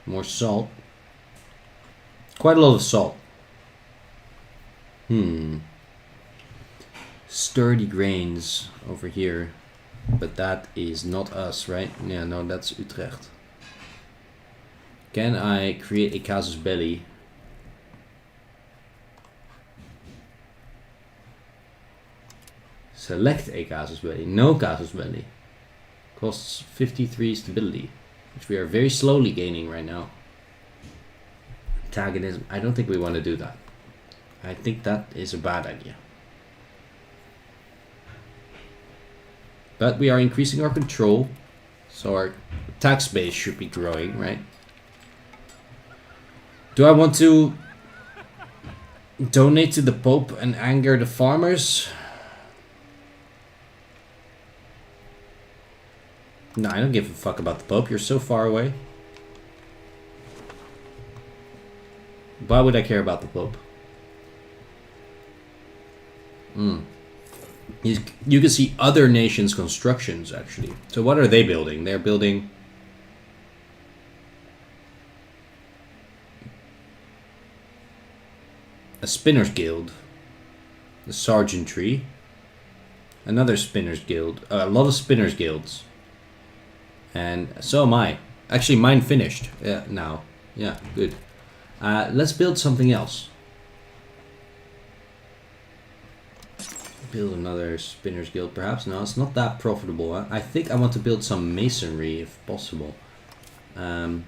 More salt. Quite a lot of salt. Sturdy grains over here. But that is not us, right? Yeah, no, that's Utrecht. Can I create a casus belli? Select a casus belli. No casus belli. Costs 53 stability, which we are very slowly gaining right now. Antagonism. I don't think we want to do that. I think that is a bad idea. But we are increasing our control, so our tax base should be growing, right? Do I want to donate to the Pope and anger the farmers? No, I don't give a fuck about the Pope. You're so far away. Why would I care about the Pope? You can see other nations' constructions, actually. So what are they building? They're building... a Spinners Guild. The Sergeantry. Another spinners guild. A lot of spinners guilds. And so am I. Actually, mine finished now. Yeah, good. Let's build something else. Build another spinners guild, perhaps. No, it's not that profitable. I think I want to build some masonry, if possible. I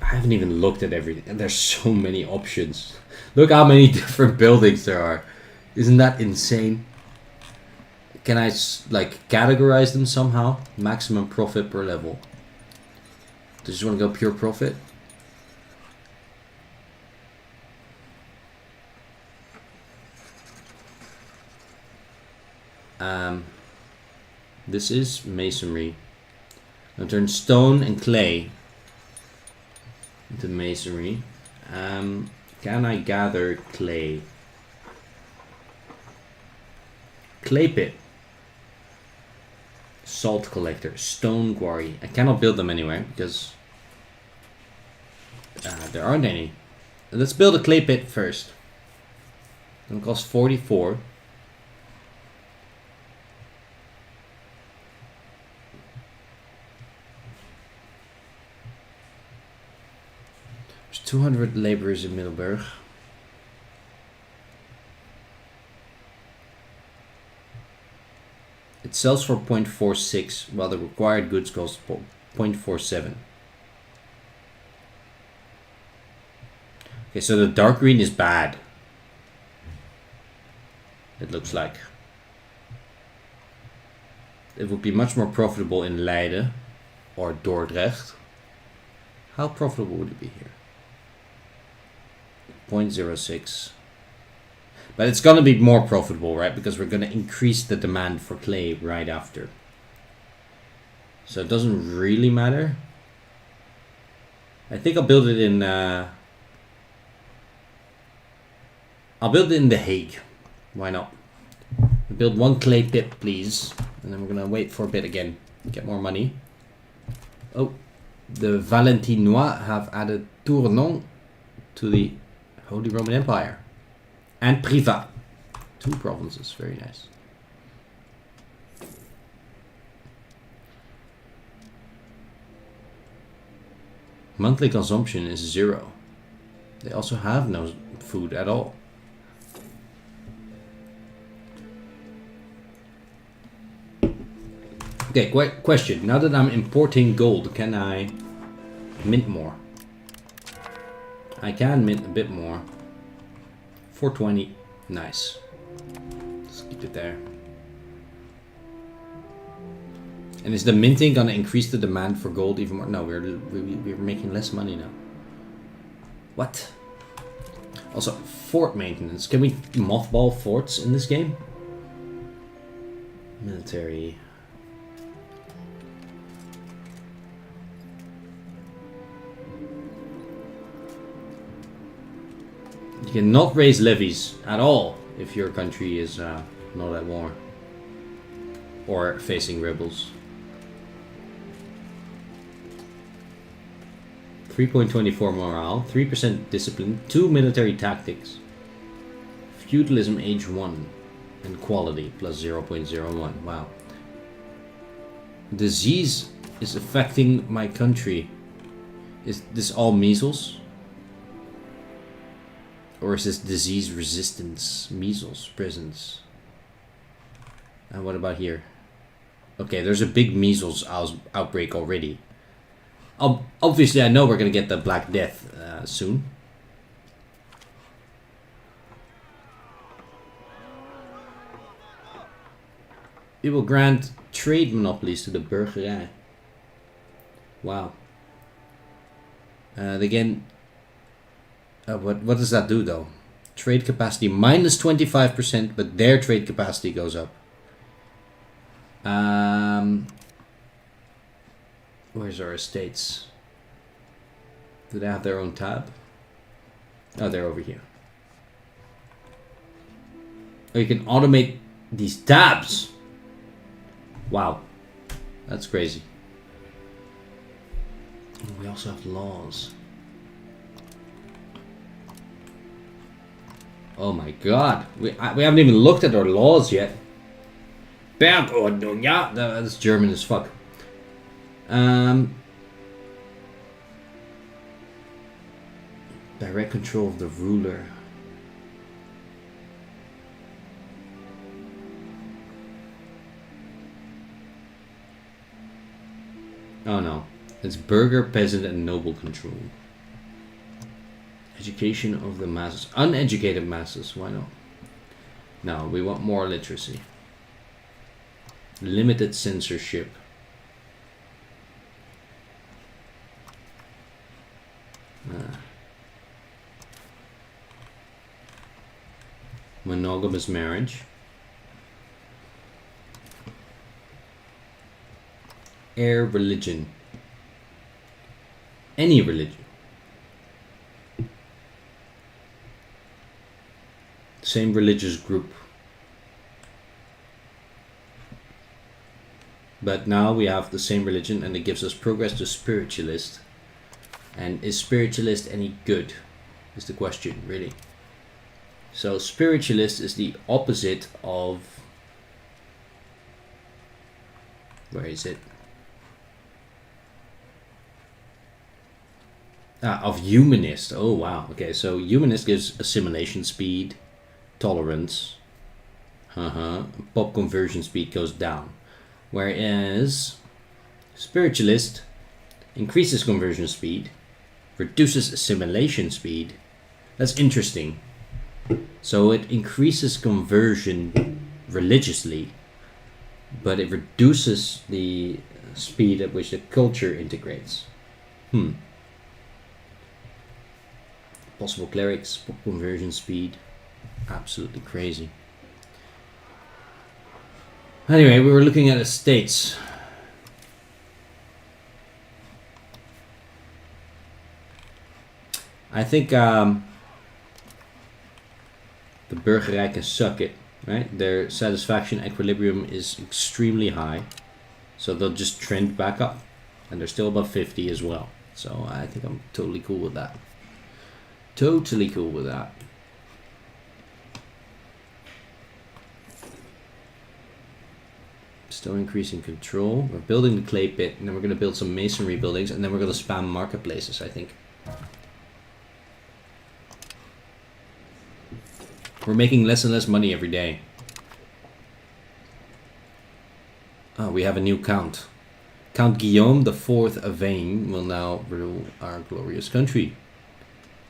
haven't even looked at everything. There's so many options. Look how many different buildings there are. Isn't that insane? Can I like categorize them somehow? Maximum profit per level. Do you just want to go pure profit? This is masonry. I'll turn stone and clay into masonry. Can I gather clay? Clay pit. Salt collector. Stone quarry. I cannot build them anywhere because there aren't any. Let's build a clay pit first. It'll cost 44. There's 200 laborers in Middelburg. It sells for 0.46 while the required goods cost 0.47. Okay, so the dark green is bad. It looks like. It would be much more profitable in Leiden or Dordrecht. How profitable would it be here? 0.06. But it's gonna be more profitable, right? Because we're gonna increase the demand for clay right after. So it doesn't really matter. I think I'll build it in The Hague. Why not? Build one clay pit, please. And then we're gonna wait for a bit again. Get more money. Oh, the Valentinois have added Tournon to the Holy Roman Empire. And Privas. 2 provinces, very nice. Monthly consumption is 0. They also have no food at all. Okay, question. Now that I'm importing gold, can I mint more? I can mint a bit more. 420. Nice. Let's keep it there. And is the minting gonna increase the demand for gold even more? No, we're making less money now. What? Also, fort maintenance. Can we mothball forts in this game? Military. You cannot raise levies at all if your country is not at war or facing rebels. 3.24 morale, 3% discipline, 2 military tactics, feudalism age 1, and quality plus 0.01. Wow. Disease is affecting my country. Is this all measles? Or is this disease resistance? Measles presence. And what about here? Okay, there's a big measles outbreak already. Obviously, I know we're gonna get the Black Death soon. We will grant trade monopolies to the burgerij. Wow. Again. What does that do though? Trade capacity minus 25%, but their trade capacity goes up. Where's our estates? Do they have their own tab? Oh, they're over here. Oh, you can automate these tabs. Wow, that's crazy. And we also have laws. Oh my god, we haven't even looked at our laws yet. Bergordnung, yeah, that's German as fuck. Direct control of the ruler. Oh no, it's burgher, peasant, and noble control. Education of the masses. Uneducated masses, why not? No, we want more literacy. Limited censorship. Monogamous marriage. Air religion. Any religion. Same religious group. But now we have the same religion and it gives us progress to spiritualist. And is spiritualist any good? Is the question, really. So spiritualist is the opposite of... Where is it? Of humanist. Oh wow. Okay, so humanist gives assimilation speed, tolerance. Pop conversion speed goes down. Whereas spiritualist increases conversion speed, reduces assimilation speed. That's interesting. So it increases conversion religiously, but it reduces the speed at which the culture integrates. Possible clerics, pop conversion speed. Absolutely crazy. Anyway, we were looking at estates. I think the Burgerrijken suck it, right? Their satisfaction equilibrium is extremely high. So they'll just trend back up. And they're still above 50 as well. So I think I'm totally cool with that. Totally cool with that. Still increasing control. We're building the clay pit, and then we're going to build some masonry buildings, and then we're going to spam marketplaces, I think. We're making less and less money every day. Oh, we have a new count. Count Guillaume IV of Vane will now rule our glorious country.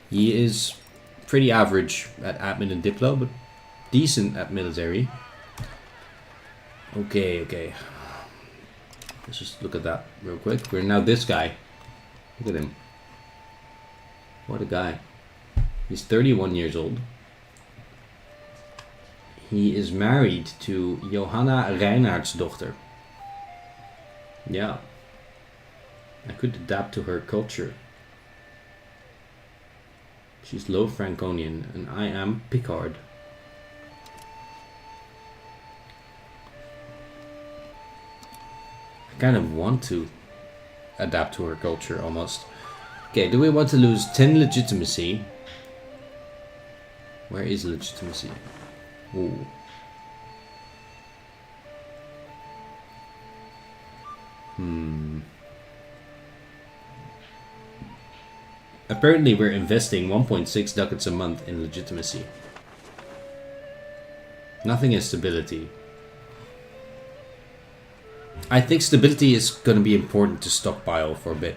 He is pretty average at admin and diplo, but decent at military. Okay. Let's just look at that real quick. We're now this guy. Look at him. What a guy. He's 31 years old. He is married to Johanna Reinhardsdochter. Yeah. I could adapt to her culture. She's low Franconian and I am Picard. I kind of want to adapt to her culture almost. Okay, do we want to lose 10 legitimacy? Where is legitimacy? Ooh. Apparently we're investing 1.6 ducats a month in legitimacy. Nothing is stability. I think stability is going to be important to stockpile for a bit.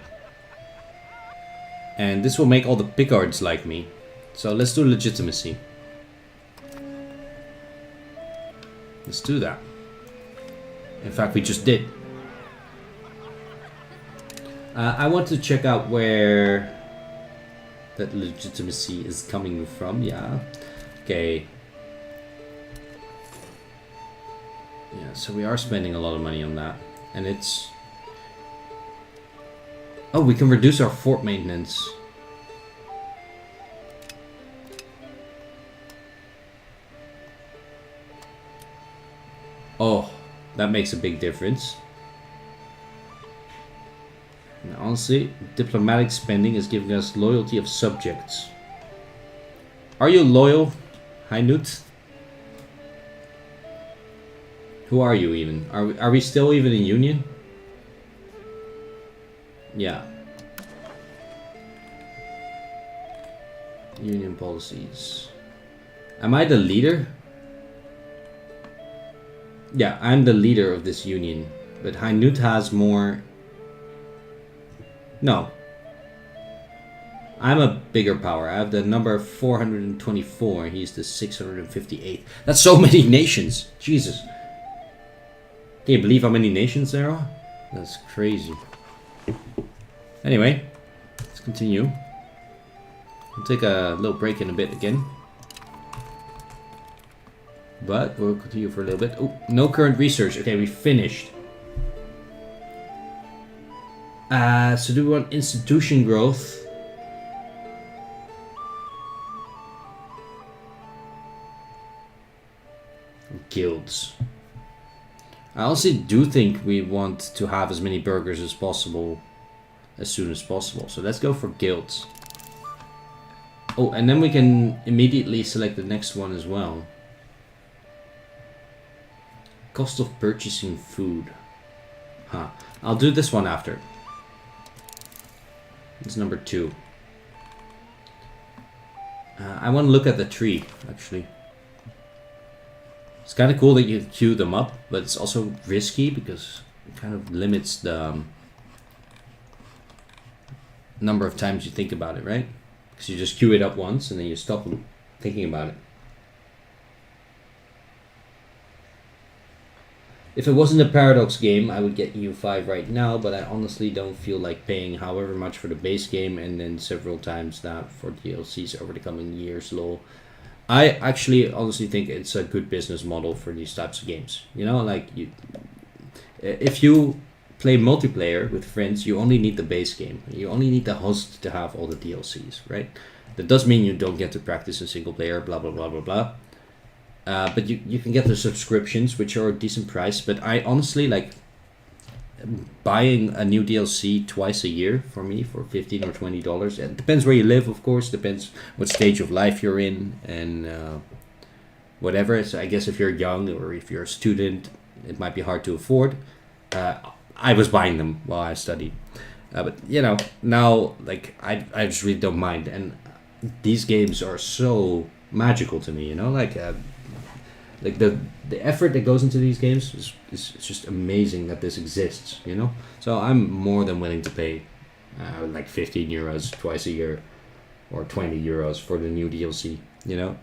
And this will make all the Picards like me. So let's do legitimacy. Let's do that. In fact, we just did. I want to check out where that legitimacy is coming from. Yeah. Okay. Yeah, so we are spending a lot of money on that. And it's... Oh, we can reduce our fort maintenance. Oh, that makes a big difference. And honestly, diplomatic spending is giving us loyalty of subjects. Are you loyal, Hainut? Who are you even? Are we still even in Union? Yeah. Union policies. Am I the leader? Yeah, I'm the leader of this union. But Hainut has more... No. I'm a bigger power. I have the number 424 and he's the 658. That's so many nations. Jesus. Can you believe how many nations there are? That's crazy. Anyway, let's continue. We'll take a little break in a bit again. But we'll continue for a little bit. Oh, no current research. Okay, we finished. So do we want institution growth? Guilds. I also do think we want to have as many burgers as possible as soon as possible. So let's go for guilds. Oh, and then we can immediately select the next one as well. Cost of purchasing food. Huh. I'll do this one after. It's number 2. I want to look at the tree, actually. It's kind of cool that you queue them up, but it's also risky because it kind of limits the number of times you think about it, right? Because you just queue it up once and then you stop thinking about it. If it wasn't a Paradox game, I would get EU5 right now, but I honestly don't feel like paying however much for the base game and then several times that for DLCs over the coming years, lol. I actually honestly think it's a good business model for these types of games. You know, like if you play multiplayer with friends, you only need the base game. You only need the host to have all the DLCs, right? That does mean you don't get to practice in single player, blah, blah, blah, blah, blah. But you can get the subscriptions, which are a decent price. But I honestly like buying a new DLC twice a year for me for $15 or $20. It depends where you live, of course. Depends what stage of life you're in and whatever. So I guess if you're young or if you're a student, it might be hard to afford. I was buying them while I studied. But you know, now like I just really don't mind. And these games are so magical to me. You know, like the effort that goes into these games is just amazing that this exists, you know? So I'm more than willing to pay like 15 euros twice a year or 20 euros for the new DLC, you know?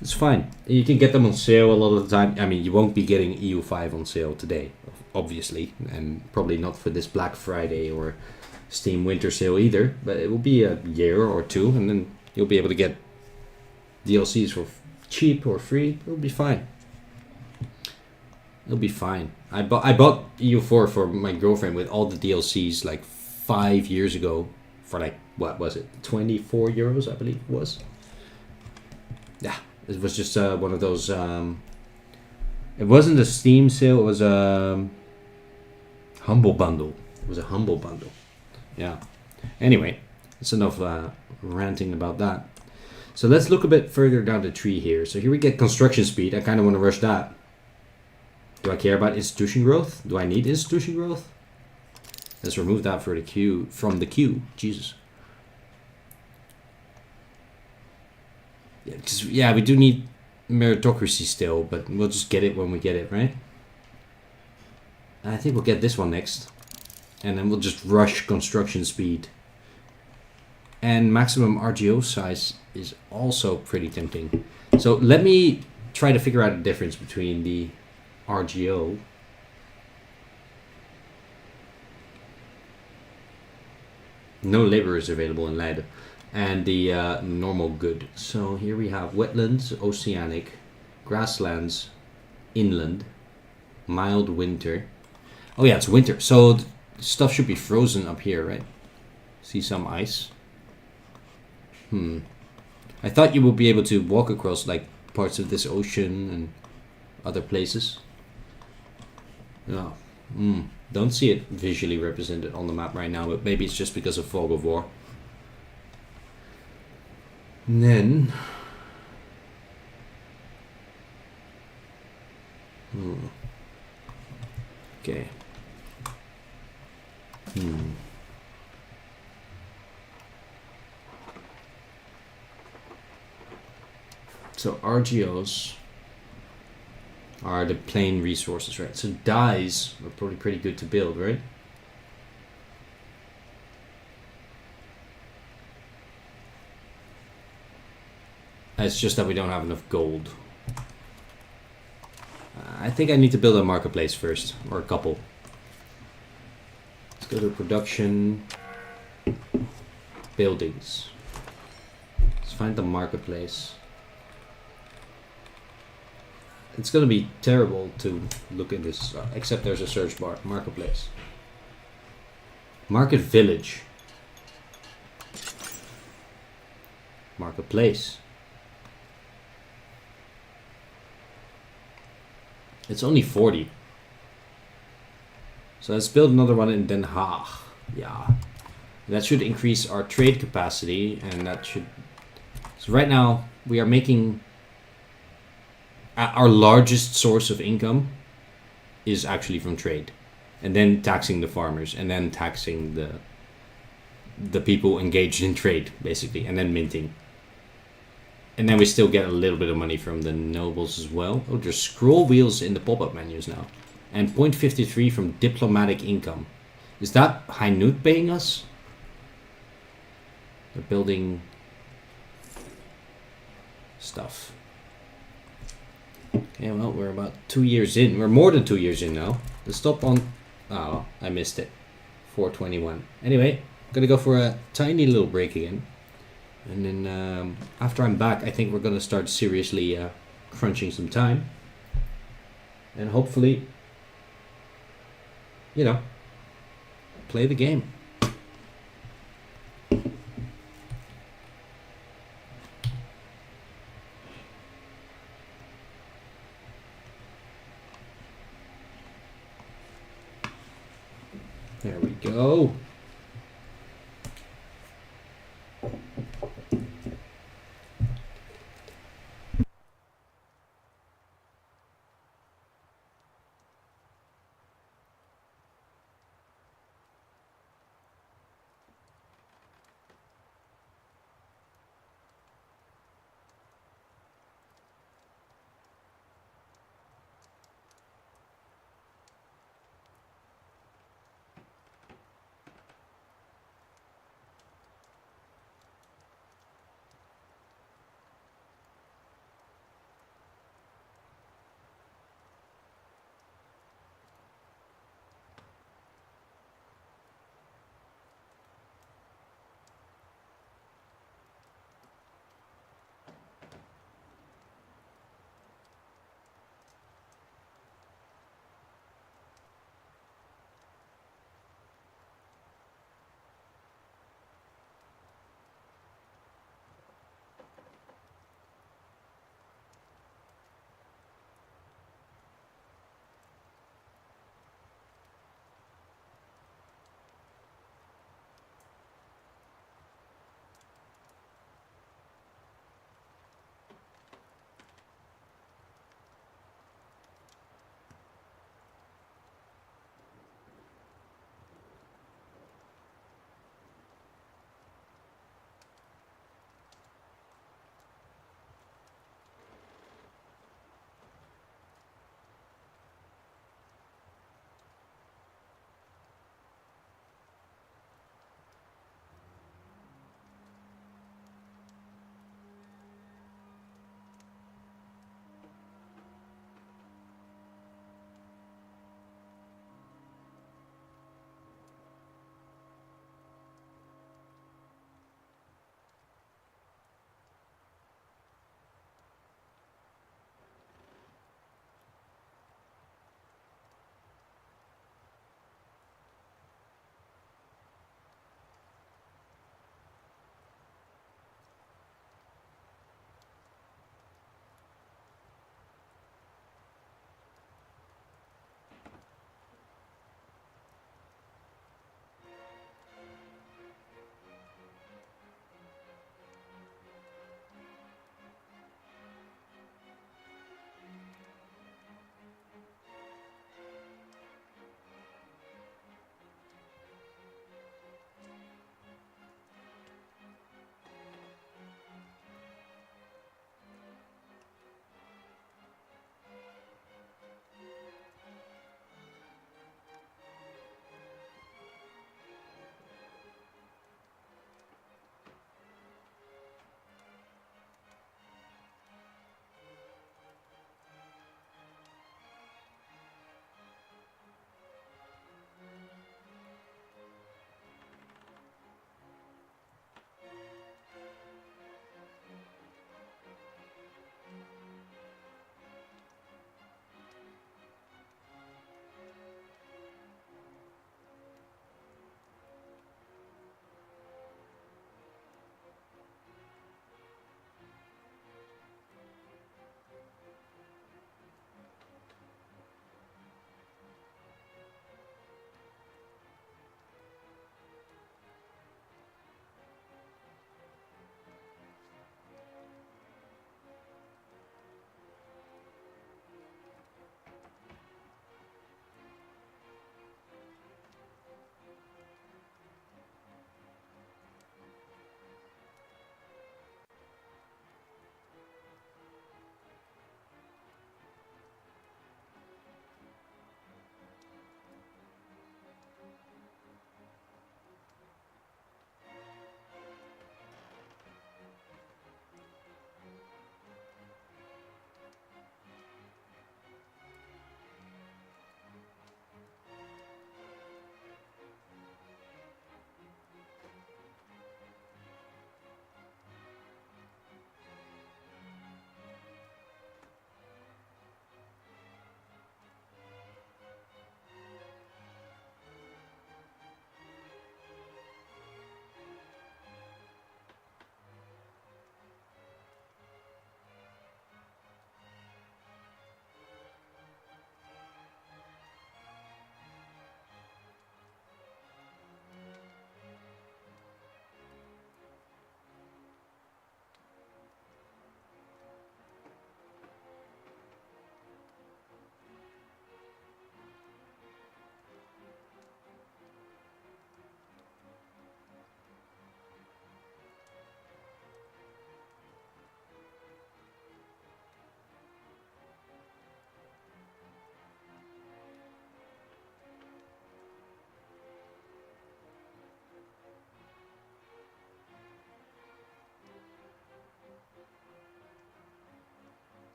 It's fine. You can get them on sale a lot of the time. I mean, you won't be getting EU5 on sale today, obviously, and probably not for this Black Friday or Steam Winter Sale either, but it will be a year or two and then you'll be able to get DLCs for cheap or free. It'll be fine. It'll be fine. I bought EU4 for my girlfriend with all the DLCs like 5 years ago for like, what was it, 24 euros I believe it was. Yeah, it was just one of those, it wasn't a Steam sale, it was a Humble Bundle. It was a Humble Bundle. Yeah. Anyway, that's enough ranting about that. So let's look a bit further down the tree here. So here we get construction speed. I kind of want to rush that. Do I care about institution growth? Do I need institution growth? Let's remove that for the queue, from the queue. Jesus. Yeah, because yeah, we do need meritocracy still, but we'll just get it when we get it, right? I think we'll get this one next. And then we'll just rush construction speed. And maximum RGO size is also pretty tempting. So let me try to figure out a difference between the RGO no labor is available in lead and the normal good. So here we have wetlands, oceanic, grasslands, inland, mild winter. Oh yeah, it's winter, so stuff should be frozen up here, right? See some ice. I thought you would be able to walk across like parts of this ocean and other places. No. Don't see it visually represented on the map right now, but maybe it's just because of fog of war. And then Okay. So RGOs are the plain resources, right? So dyes are probably pretty good to build, right? It's just that we don't have enough gold. I think I need to build a marketplace first, or a couple. Let's go to production, buildings. Let's find the marketplace. It's gonna be terrible to look in this, except there's a search bar. Marketplace. Market village. Marketplace. It's only 40. So let's build another one in Den Haag. Yeah. That should increase our trade capacity, and that should... So right now, we are making... Our largest source of income is actually from trade. And then taxing the farmers, and then taxing the people engaged in trade, basically, and then minting. And then we still get a little bit of money from the nobles as well. Oh, there's scroll wheels in the pop-up menus now. And 0.53 from diplomatic income. Is that Hainut paying us? They're building stuff. Okay, well, we're about 2 years in. We're more than 2 years in now. Let's stop on... Oh, I missed it. 421. Anyway, gonna go for a tiny little break again. And then after I'm back, I think we're gonna start seriously crunching some time. And hopefully, you know, play the game. There we go.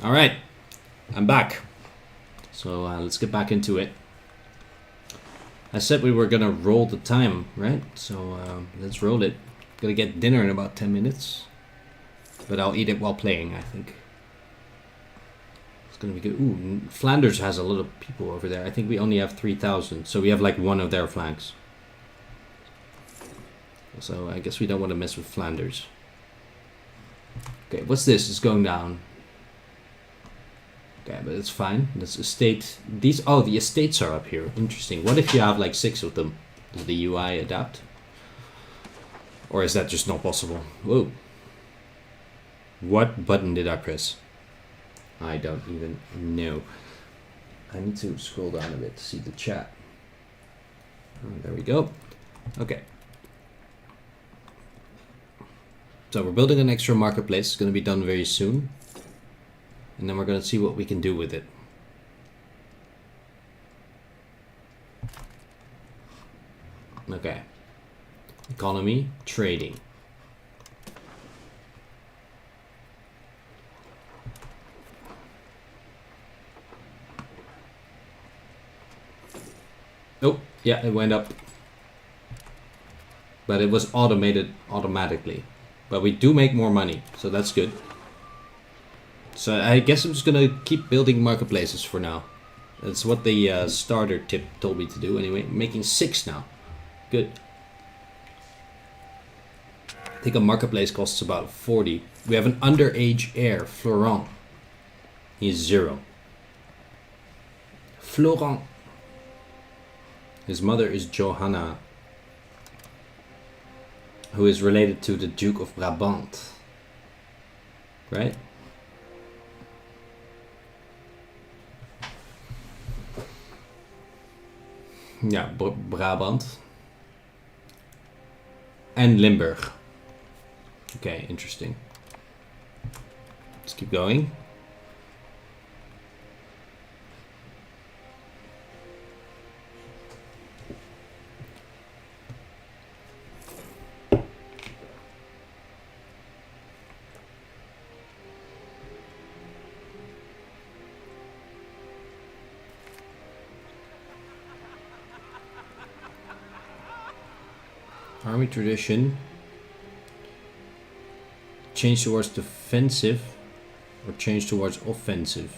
All right, I'm back. So let's get back into it. I said we were gonna roll the time, right? So let's roll it. Gonna get dinner in about 10 minutes. But I'll eat it while playing, I think. It's gonna be good. Ooh, Flanders has a lot of people over there. I think we only have 3,000. So we have like one of their flanks. So I guess we don't want to mess with Flanders. Okay, what's this? It's going down. Okay, but it's fine. That's estate. These, oh, the estates are up here. Interesting. What if you have like 6 of them? Does the UI adapt? Or is that just not possible? Whoa. What button did I press? I don't even know. I need to scroll down a bit to see the chat. Oh, there we go. Okay. So we're building an extra marketplace. It's going to be done very soon. And then we're going to see what we can do with it. Okay. Economy, trading. Oh, yeah, it went up. But it was automated automatically. But we do make more money, so that's good. So I guess I'm just gonna keep building marketplaces for now. That's what the starter tip told me to do anyway. I'm making 6 now. Good. I think a marketplace costs about 40. We have an underage heir, Florent. He's 0. Florent. His mother is Johanna, who is related to the Duke of Brabant. Right? Yeah, Brabant. And Limburg. Okay, interesting. Let's keep going. Army tradition. Change towards defensive or change towards offensive.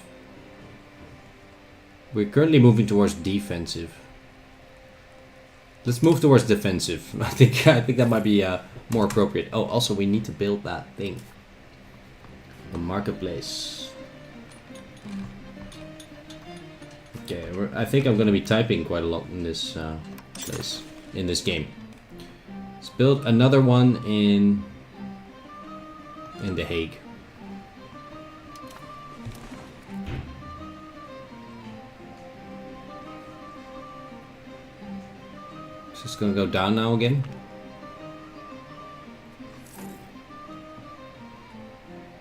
We're currently moving towards defensive. Let's move towards defensive. I think that might be more appropriate. Oh, also we need to build that thing. The marketplace. Okay, I think I'm going to be typing quite a lot in this place, in this game. Let's build another one in The Hague. Is this gonna go down now again?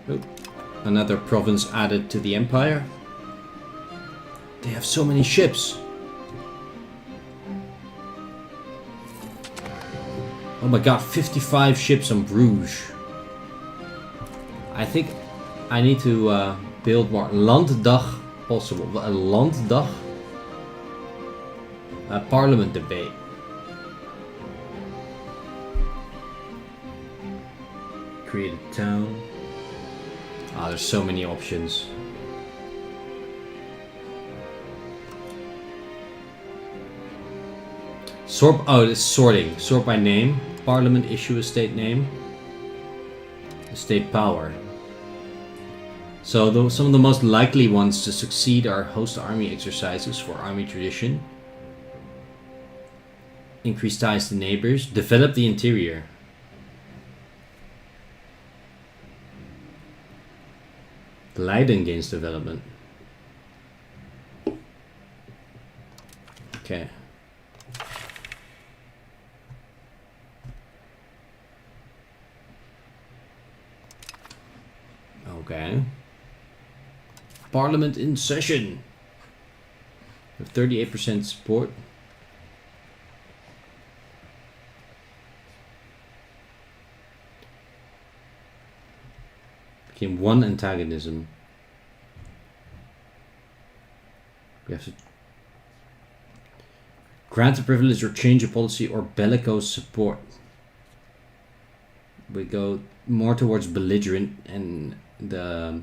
Nope. Another province added to the empire. They have so many ships. Oh my god, 55 ships on Bruges. I think I need to build more. Landdag possible. A Landdag? Parliament debate. Create a town. Ah, there's so many options. Sort. Oh, it's sorting. Sort by name. Parliament issue a state name. State power. So some of the most likely ones to succeed are host army exercises for army tradition. Increase ties to neighbors. Develop the interior. Leiden gains development. Okay. Okay. Parliament in session. With 38% support. Became 1 antagonism. We have to grant a privilege or change a policy or bellicose support. We go more towards belligerent, and the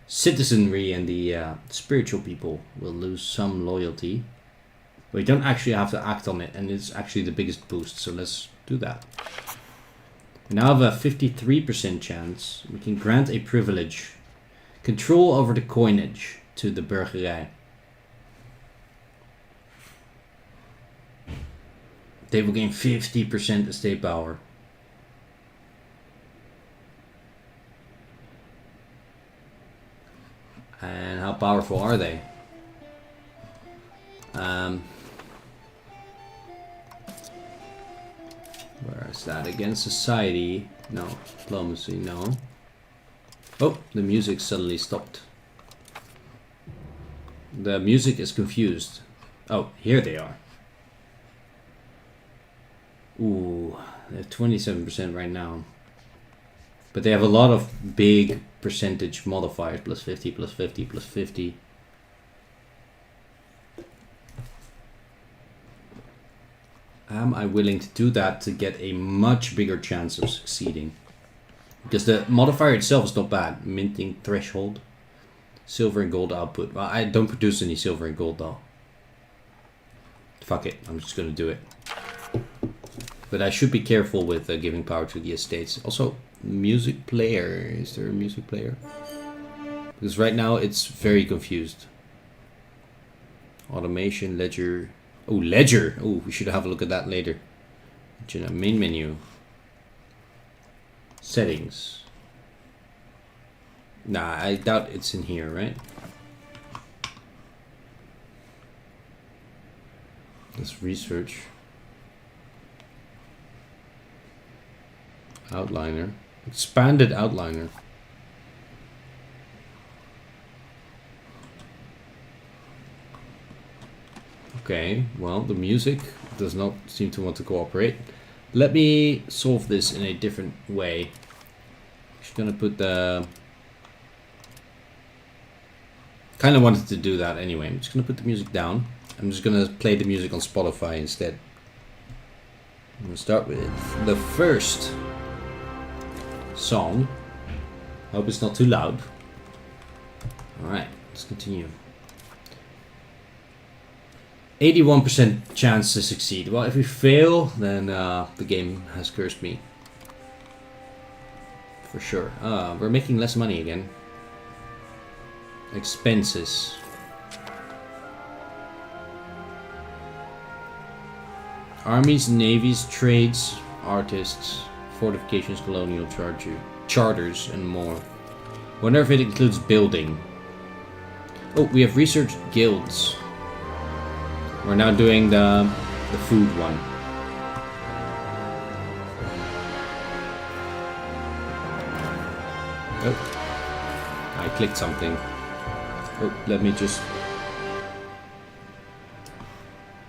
citizenry and the spiritual people will lose some loyalty. We don't actually have to act on it, and it's actually the biggest boost, so let's do that. We now have a 53% chance. We can grant a privilege. Control over the coinage to the burgerij. They will gain 50% estate power. And how powerful are they? Where is that? Against society? No. Diplomacy? No. Oh, the music suddenly stopped. The music is confused. Oh, here they are. Ooh, they have 27% right now. But they have a lot of big percentage modifiers. Plus 50, plus 50, plus 50. Am I willing to do that to get a much bigger chance of succeeding? Because the modifier itself is not bad. Minting threshold. Silver and gold output. Well, I don't produce any silver and gold though. Fuck it, I'm just gonna do it. But I should be careful with giving power to the estates. Also, music player. Is there a music player? Because right now it's very confused. Automation, ledger. Oh, ledger. Oh, we should have a look at that later. Main menu. Settings. Nah, I doubt it's in here, right? Let's research. Outliner. Expanded outliner. Okay, well, the music does not seem to want to cooperate. Let me solve this in a different way. Just gonna put the... Kind of wanted to do that anyway. I'm just gonna put the music down. I'm just gonna play the music on Spotify instead. I'm gonna start with the first song. Hope it's not too loud. Alright, let's continue. 81% chance to succeed. Well, if we fail, then the game has cursed me. For sure. We're making less money again. Expenses. Armies, navies, trades, artists, fortifications, colonial charters, and more. Wonder if it includes building. Oh, we have researched guilds. We're now doing the food one. Oh, I clicked something. Oh, let me just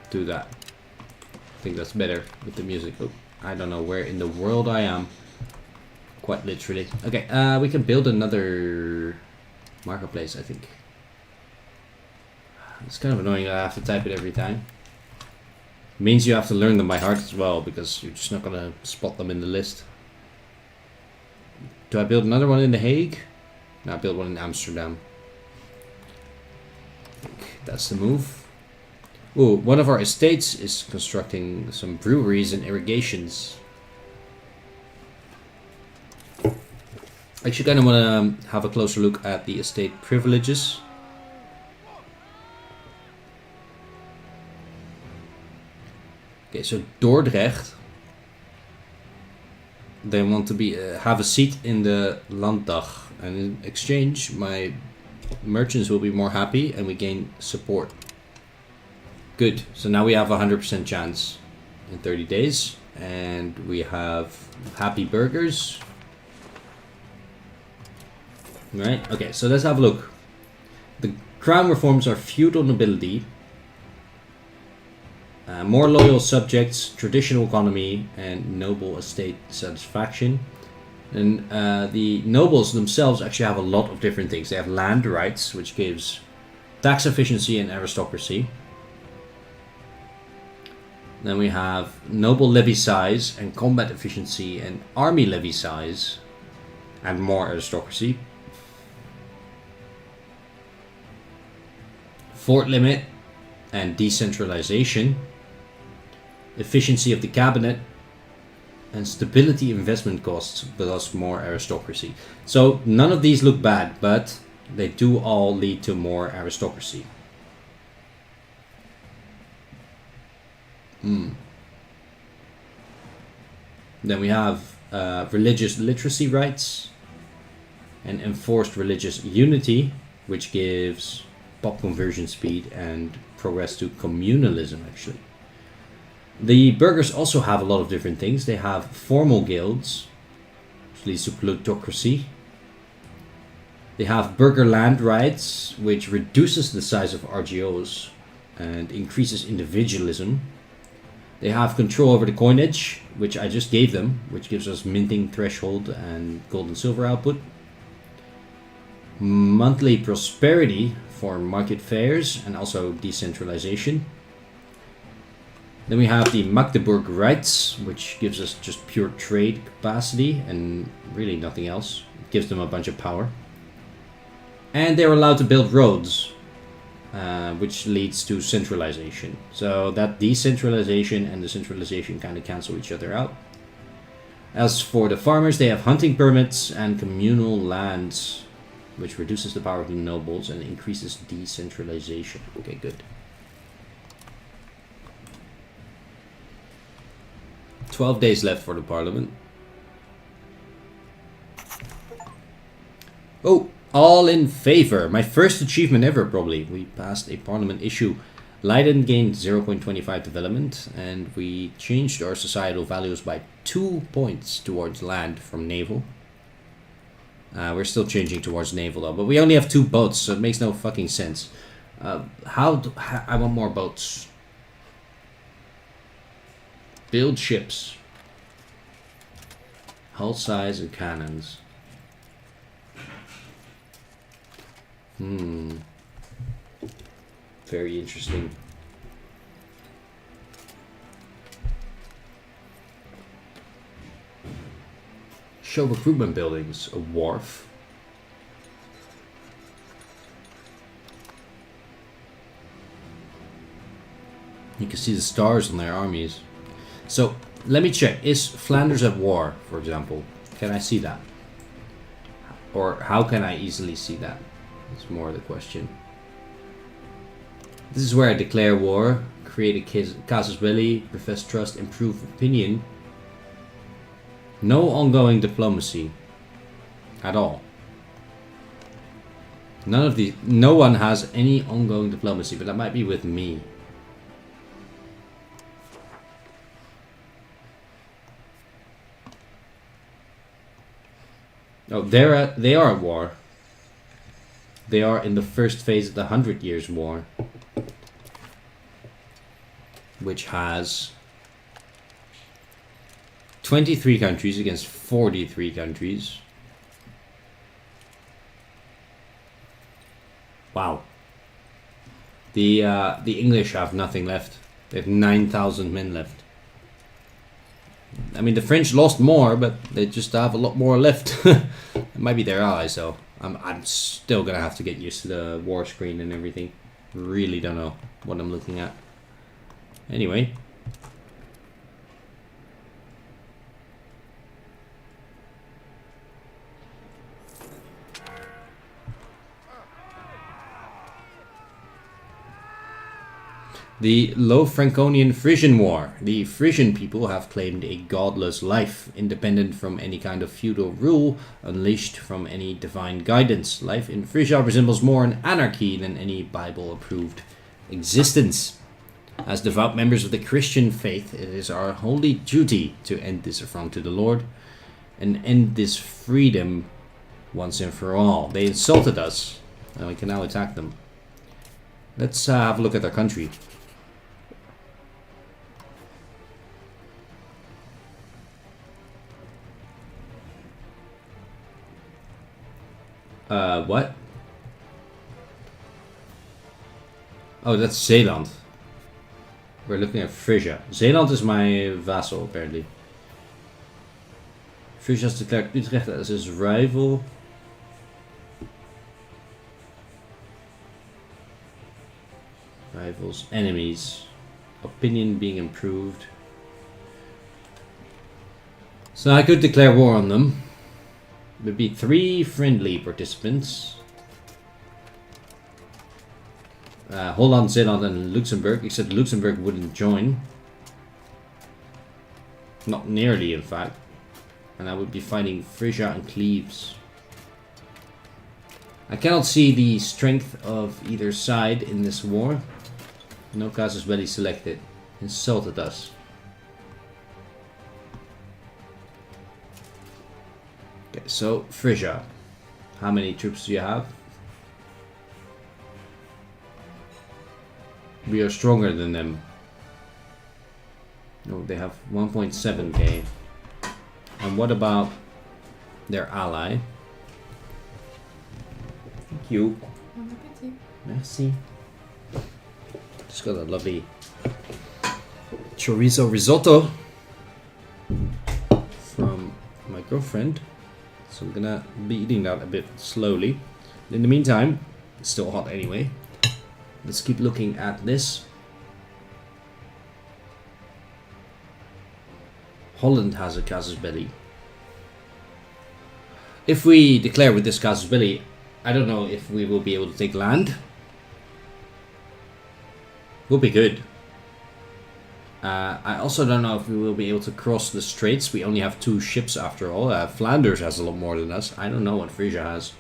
do that. I think that's better with the music. Oh, I don't know where in the world I am. Quite literally. Okay, we can build another marketplace, I think. It's kind of annoying that I have to type it every time. Means you have to learn them by heart as well, because you're just not gonna spot them in the list. Do I build another one in The Hague? No, I build one in Amsterdam. I think that's the move. Ooh, one of our estates is constructing some breweries and irrigations. I actually kind of want to have a closer look at the estate privileges. Okay, so Dordrecht, they want to be have a seat in the Landdag, and in exchange, my merchants will be more happy, and we gain support. Good. So now we have a 100% chance in 30 days, and we have happy burgers. Right. Okay. So let's have a look. The crown reforms are feudal nobility. More loyal subjects, traditional economy, and noble estate satisfaction. And the nobles themselves actually have a lot of different things. They have land rights, which gives tax efficiency and aristocracy. Then we have noble levy size and combat efficiency and army levy size and more aristocracy. Fort limit and decentralization. Efficiency of the cabinet and stability investment costs, thus more aristocracy. So none of these look bad, but they do all lead to more aristocracy. Then we have religious literacy rights and enforced religious unity, which gives pop conversion speed and progress to communalism, actually. The burghers also have a lot of different things. They have formal guilds, which leads to plutocracy. They have burger land rights, which reduces the size of RGOs and increases individualism. They have control over the coinage, which I just gave them, which gives us minting threshold and gold and silver output. Monthly prosperity for market fairs and also decentralization. Then we have the Magdeburg rights, which gives us just pure trade capacity and really nothing else. It gives them a bunch of power. And they're allowed to build roads, which leads to centralization. So that decentralization and the centralization kind of cancel each other out. As for the farmers, they have hunting permits and communal lands, which reduces the power of the nobles and increases decentralization. Okay, good. 12 days left for the parliament. Oh, all in favor. My first achievement ever, probably. We passed a parliament issue. Leiden gained 0.25 development, and we changed our societal values by 2 points towards land from naval. We're still changing towards naval though, but we only have 2 boats, so it makes no fucking sense. I want more boats. Build ships. Hull size and cannons. Very interesting. Show recruitment buildings. A wharf. You can see the stars on their armies. So let me check. Is Flanders at war, for example? Can I see that? Or how can I easily see that? That's more the question. This is where I declare war, create a casus belli, profess trust, improve opinion. No ongoing diplomacy at all. No one has any ongoing diplomacy, but that might be with me. Oh, they are at war. They are in the first phase of the 100 Years' War, which has 23 countries against 43 countries. Wow. The English have nothing left. They have 9,000 men left. I mean, the French lost more, but they just have a lot more left. It might be their allies, so I'm still gonna have to get used to the war screen and everything. Really don't know what I'm looking at. Anyway. The Low Franconian Frisian War. The Frisian people have claimed a godless life, independent from any kind of feudal rule, unleashed from any divine guidance. Life in Frisia resembles more an anarchy than any Bible-approved existence. As devout members of the Christian faith, it is our holy duty to end this affront to the Lord and end this freedom once and for all. They insulted us, and we can now attack them. Let's have a look at their country. What? Oh, that's Zeeland. We're looking at Frisia. Zeeland is my vassal, apparently. Frisia has declared Utrecht as his rival. Rivals, enemies. Opinion being improved. So I could declare war on them. It would be 3 friendly participants. Holland, Zeeland and Luxembourg, except Luxembourg wouldn't join. Not nearly, in fact. And I would be fighting Frisia and Cleves. I cannot see the strength of either side in this war. No casus belli selected. Insulted us. Okay, so Frisia. How many troops do you have? We are stronger than them. No, they have 1.7k. And what about their ally? Thank you. Merci. Just got a lovely chorizo risotto from my girlfriend. So I'm gonna be eating that a bit slowly. In the meantime, it's still hot anyway. Let's keep looking at this. Holland has a casus belli. If we declare with this casus belli, I don't know if we will be able to take land. Will be good. I also don't know if we will be able to cross the straits. We only have 2 ships after all. Flanders has a lot more than us. I don't know what Frisia has.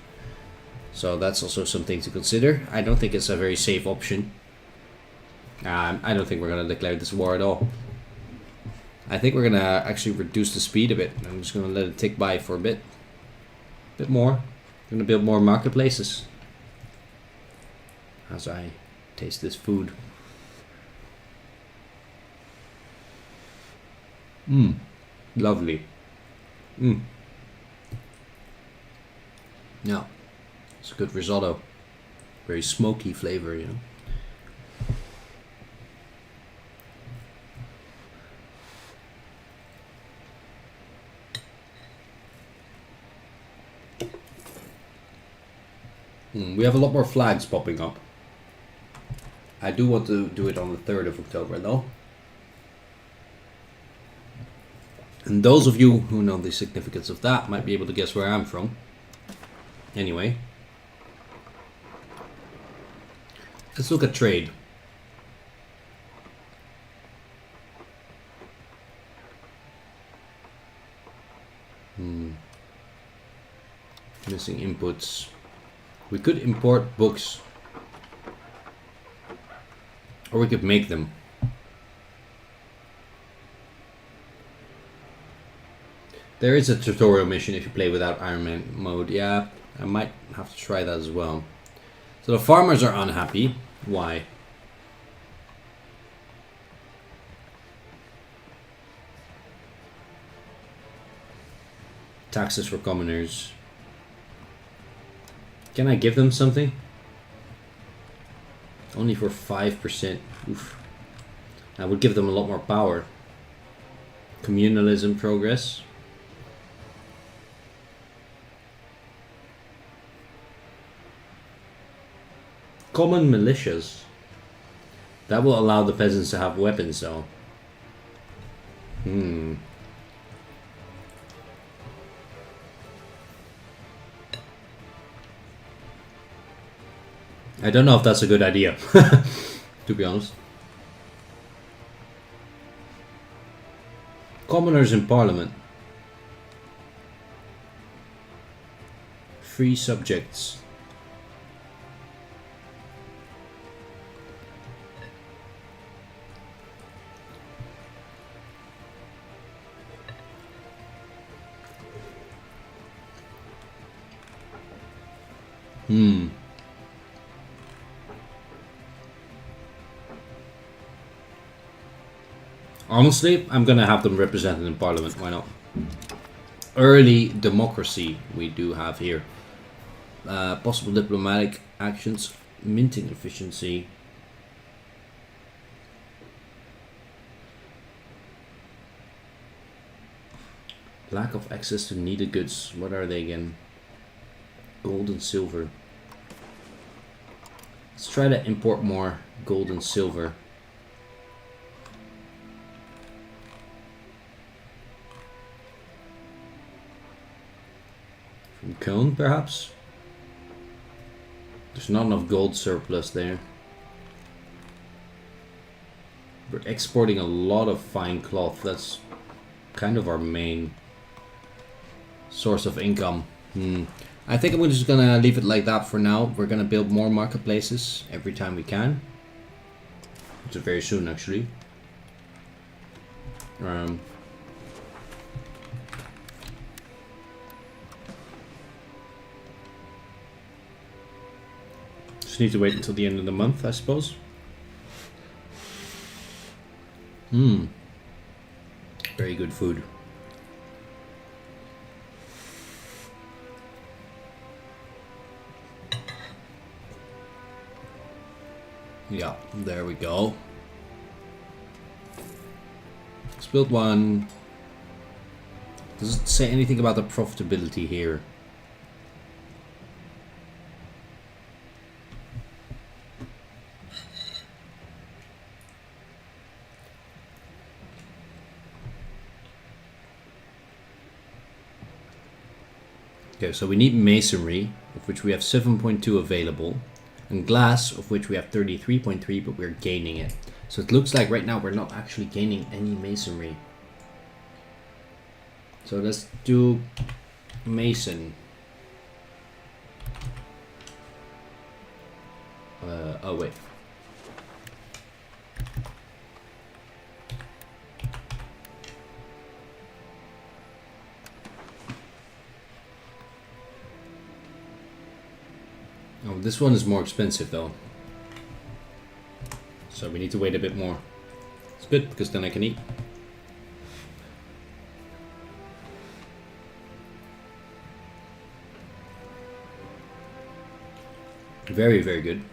So that's also something to consider. I don't think it's a very safe option. I don't think we're going to declare this war at all. I think we're going to actually reduce the speed a bit. I'm just going to let it tick by for a bit. Bit more. I'm going to build more marketplaces. As I taste this food. Mmm. Lovely. Mmm. Yeah. It's a good risotto. Very smoky flavor, you know. We have a lot more flags popping up. I do want to do it on the 3rd of October though. And those of you who know the significance of that might be able to guess where I'm from. Anyway. Let's look at trade. Missing inputs. We could import books. Or we could make them. There is a tutorial mission if you play without Iron Man mode. Yeah, I might have to try that as well. So the farmers are unhappy. Why? Taxes for commoners. Can I give them something? Only for 5%. Oof. I would give them a lot more power. Communalism progress. Common militias. That will allow the peasants to have weapons though. I don't know if that's a good idea, to be honest. Commoners in parliament. Free subjects. Honestly, I'm gonna have them represented in parliament, why not? Early democracy we do have here. Possible diplomatic actions, minting efficiency. Lack of access to needed goods. What are they again? Gold and silver. Let's try to import more gold and silver. From Cone, perhaps? There's not enough gold surplus there. We're exporting a lot of fine cloth. That's kind of our main source of income. I think I'm just gonna leave it like that for now. We're gonna build more marketplaces every time we can. Which is very soon, actually. Just need to wait until the end of the month, I suppose. Very good food. Yeah, there we go. Let's build one. Does it say anything about the profitability here? Okay, so we need masonry, of which we have 7.2 available, and glass, of which we have 33.3, but we're gaining it. So it looks like right now we're not actually gaining any masonry. So let's do mason. Oh wait. Oh, this one is more expensive though. So we need to wait a bit more. It's good because then I can eat. Very, very good.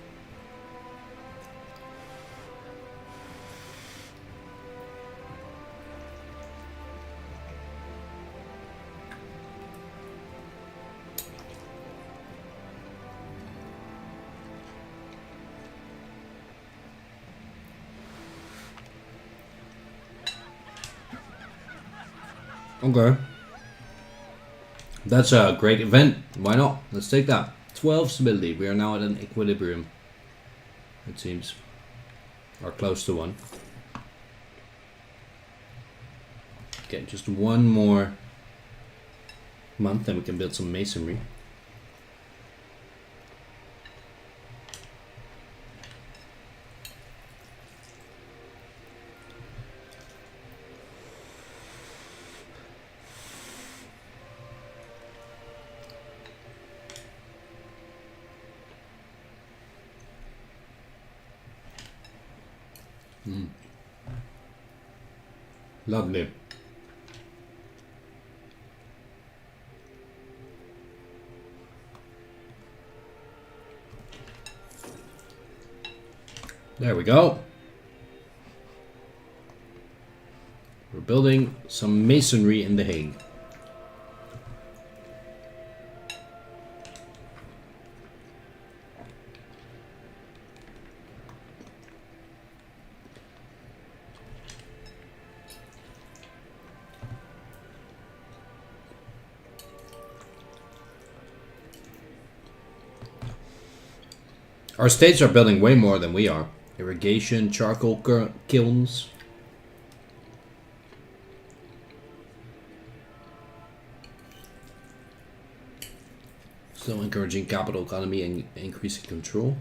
Okay. That's a great event. Why not? Let's take that. 12 stability. We are now at an equilibrium. It seems. Or close to one. Okay, just one more month, then we can build some masonry. Lovely. There we go. We're building some masonry in The Hague. Our states are building way more than we are. Irrigation, charcoal kilns. Still encouraging capital economy and increasing control.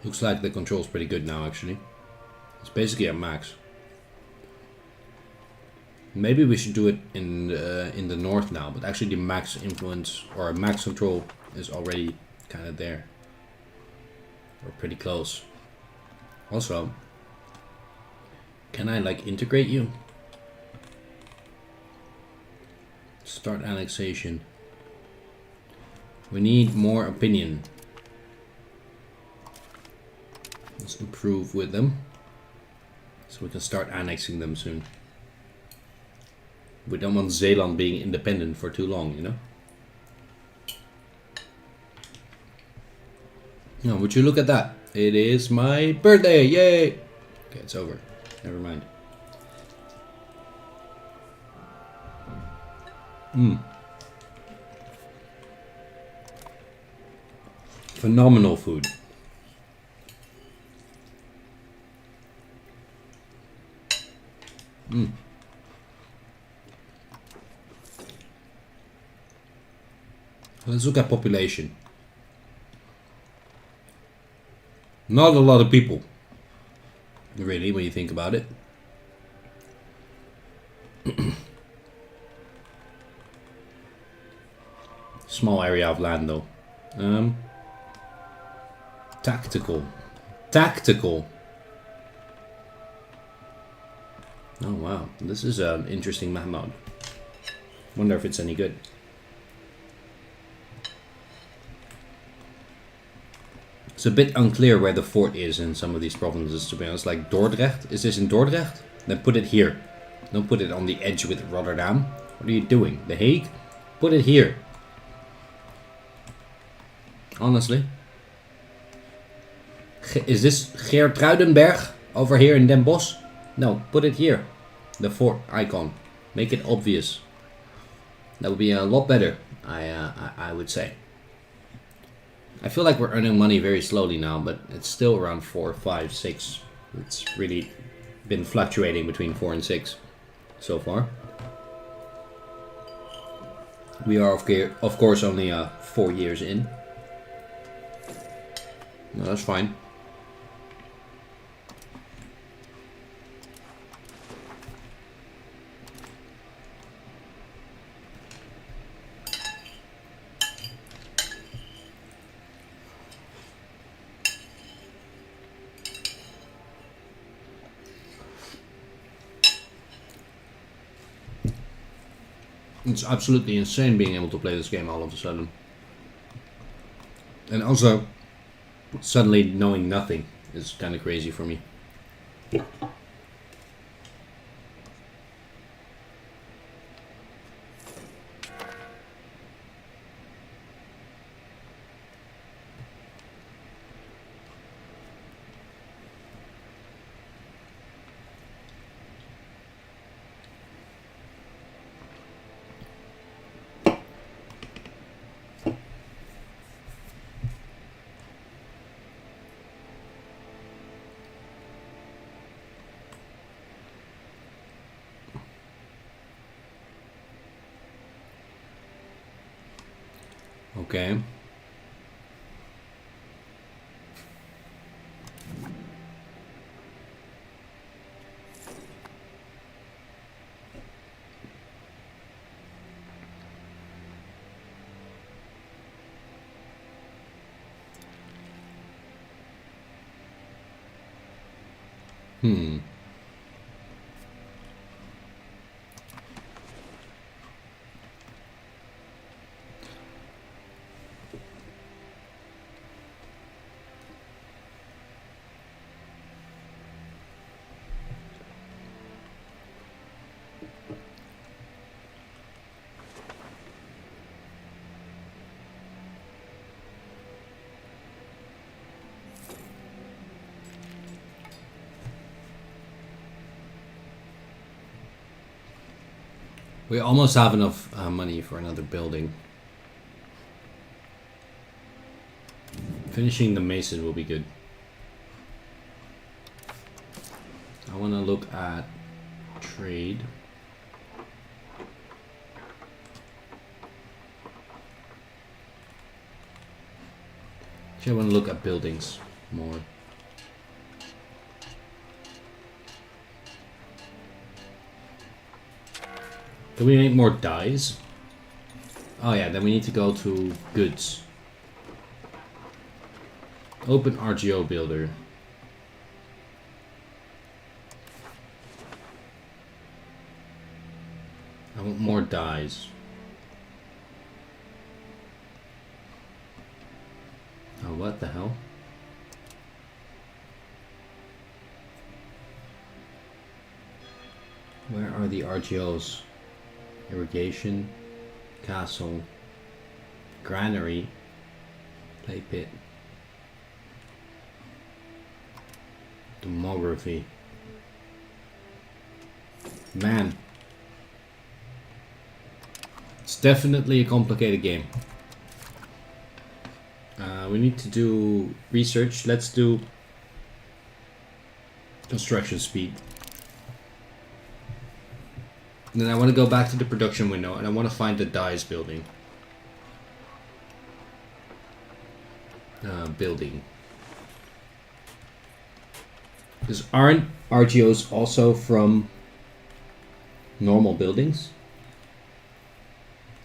Looks like the control's pretty good now, actually. It's basically at max. Maybe we should do it in the north now, but actually the max influence or max control is already kind of there. We're pretty close. Also, can I like integrate you? Start annexation. We need more opinion. Let's improve with them. So we can start annexing them soon. We don't want Zeeland being independent for too long, you know? No, would you look at that? It is my birthday, yay! Okay, it's over. Never mind. Phenomenal food. Let's look at population. Not a lot of people, really, when you think about it. Small area of land, though. Tactical. Tactical. Oh, wow. This is an interesting map mode. Wonder if it's any good. It's a bit unclear where the fort is in some of these provinces, to be honest. Like Dordrecht. Is this in Dordrecht? Then put it here. Don't put it on the edge with Rotterdam. What are you doing? The Hague? Put it here. Honestly. Is this Geertruidenberg over here in Den Bosch? No, put it here. The fort icon. Make it obvious. That would be a lot better, I would say. I feel like we're earning money very slowly now, but it's still around 4, 5, 6. It's really been fluctuating between 4 and 6 so far. We are of course only 4 years in. No, that's fine. It's absolutely insane being able to play this game all of a sudden. And also, suddenly knowing nothing is kind of crazy for me. Okay. We almost have enough money for another building. Finishing the mason will be good. I want to look at trade. Actually, I want to look at buildings more. Can we make more dyes? Oh yeah, then we need to go to goods. Open RGO builder. I want more dyes. Oh, what the hell? Where are the RGOs? Irrigation, castle, granary, play pit, demography. Man, it's definitely a complicated game. We need to do research. Let's do construction speed. And then I want to go back to the production window and I want to find the dice building. Building. Because aren't RGOs also from normal buildings?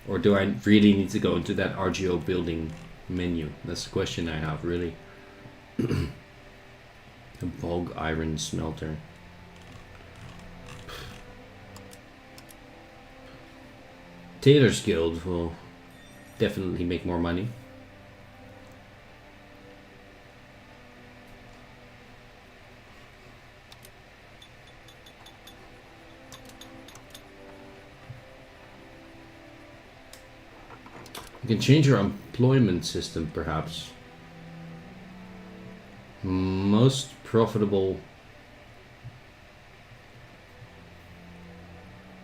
Or do I really need to go into that RGO building menu? That's the question I have, really. A bog iron smelter. Tailor's Guild will definitely make more money. You can change your employment system, perhaps. Most profitable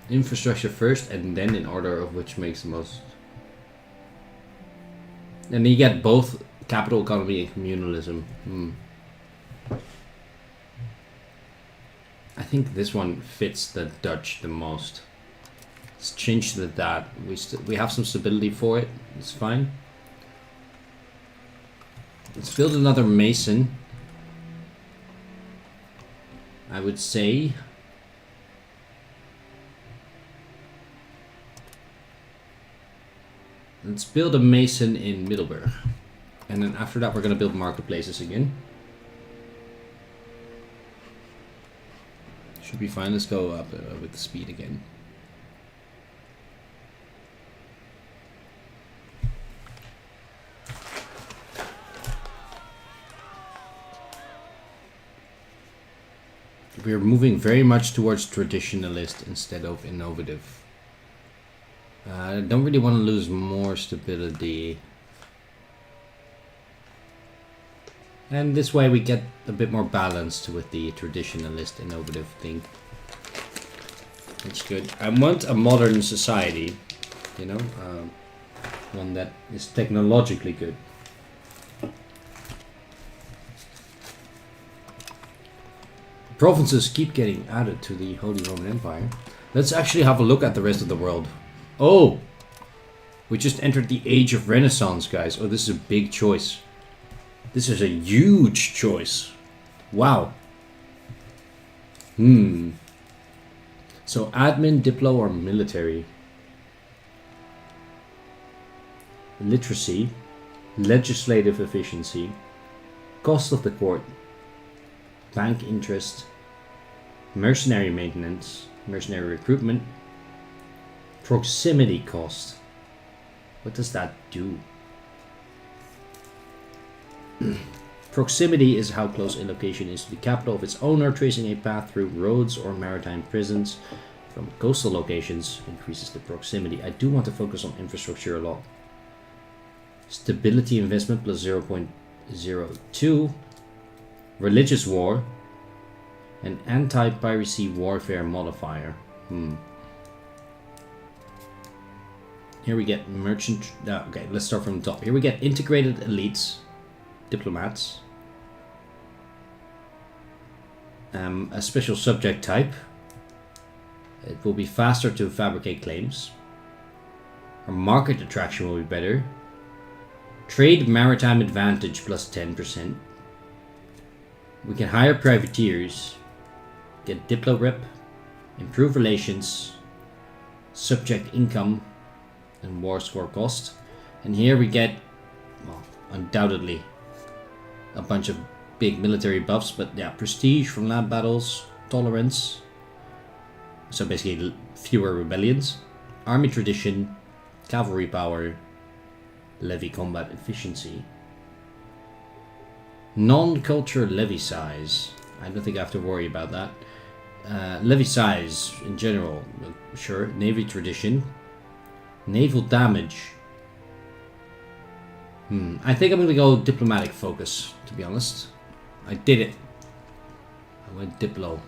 infrastructure first, and then in order of which makes the most. And you get both capital economy and communalism. I think this one fits the Dutch the most. Let's change to that. We have some stability for it. It's fine. Let's build another mason. I would say. Let's build a mason in Middelburg. And then after that we're going to build marketplaces again. Should be fine. Let's go up with the speed again. We're moving very much towards traditionalist instead of innovative. I don't really want to lose more stability. And this way we get a bit more balanced with the traditionalist innovative thing. That's good. I want a modern society, you know, one that is technologically good. Provinces keep getting added to the Holy Roman Empire. Let's actually have a look at the rest of the world. Oh! We just entered the Age of Renaissance, guys. Oh, this is a big choice. This is a huge choice. Wow. So admin, diplo, or military? Literacy. Legislative efficiency. Cost of the court. Bank interest, mercenary maintenance, mercenary recruitment, proximity cost. What does that do? Proximity is how close a location is to the capital of its owner. Tracing a path through roads or maritime prisons from coastal locations increases the proximity. I do want to focus on infrastructure a lot. Stability investment plus 0.02. Religious war, an anti-piracy warfare modifier. Here we get merchant. Okay, let's start from the top. Here we get integrated elites, diplomats, a special subject type. It will be faster to fabricate claims. Our market attraction will be better. Trade maritime advantage plus 10%. We can hire privateers, get Diplo rep, improve relations, subject income, and war score cost. And here we get, well, undoubtedly a bunch of big military buffs, but yeah, prestige from land battles, tolerance, so basically fewer rebellions, army tradition, cavalry power, levy combat efficiency. Non-culture levy size. I don't think I have to worry about that. Levy size in general, sure. Navy tradition. Naval damage. I think I'm gonna go diplomatic focus, to be honest. I did it. I went Diplo.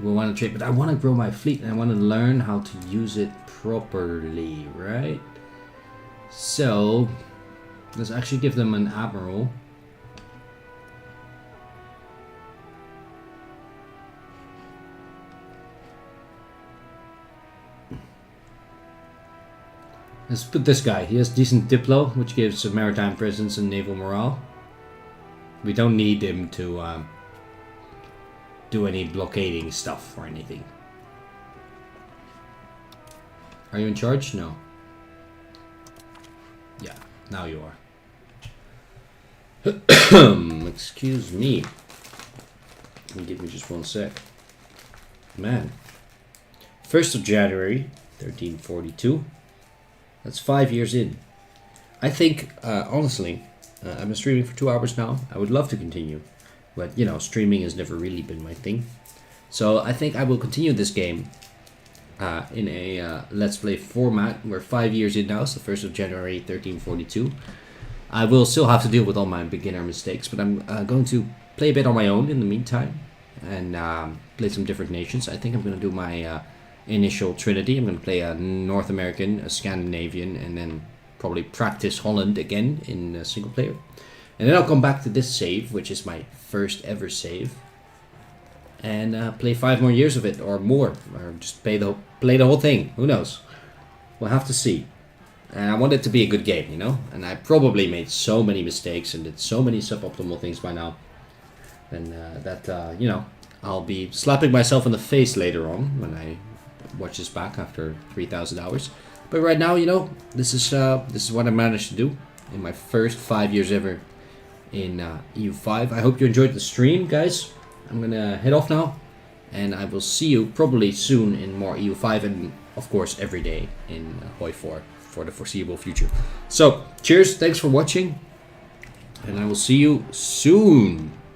We want to trade, but I want to grow my fleet and I want to learn how to use it properly, right? So, let's actually give them an admiral. Let's put this guy. He has decent Diplo, which gives a maritime presence and naval morale. We don't need him to do any blockading stuff or anything. Are you in charge? No. Yeah, now you are. Excuse me. Give me just one sec. Man. 1st of January, 1342. That's 5 years in. I think, honestly, I've been streaming for 2 hours now. I would love to continue. But, you know, streaming has never really been my thing. So I think I will continue this game in a Let's Play format. We're 5 years in now. It's the 1st of January, 1342. I will still have to deal with all my beginner mistakes. But I'm going to play a bit on my own in the meantime. And play some different nations. I think I'm going to do my initial Trinity. I'm going to play a North American, a Scandinavian, and then probably practice Holland again in single player. And then I'll come back to this save, which is my first ever save, and play 5 more years of it or more, or just play the whole thing. Who knows? We'll have to see. And I want it to be a good game, you know. And I probably made so many mistakes and did so many suboptimal things by now, and you know, I'll be slapping myself in the face later on when I watch this back after 3,000 hours. But right now, you know, this is what I managed to do in my first 5 years ever in EU5. I hope you enjoyed the stream, guys. I'm gonna head off now, and I will see you probably soon in more EU5, and of course every day in EU4 for the foreseeable future. So, cheers, thanks for watching, and I will see you soon.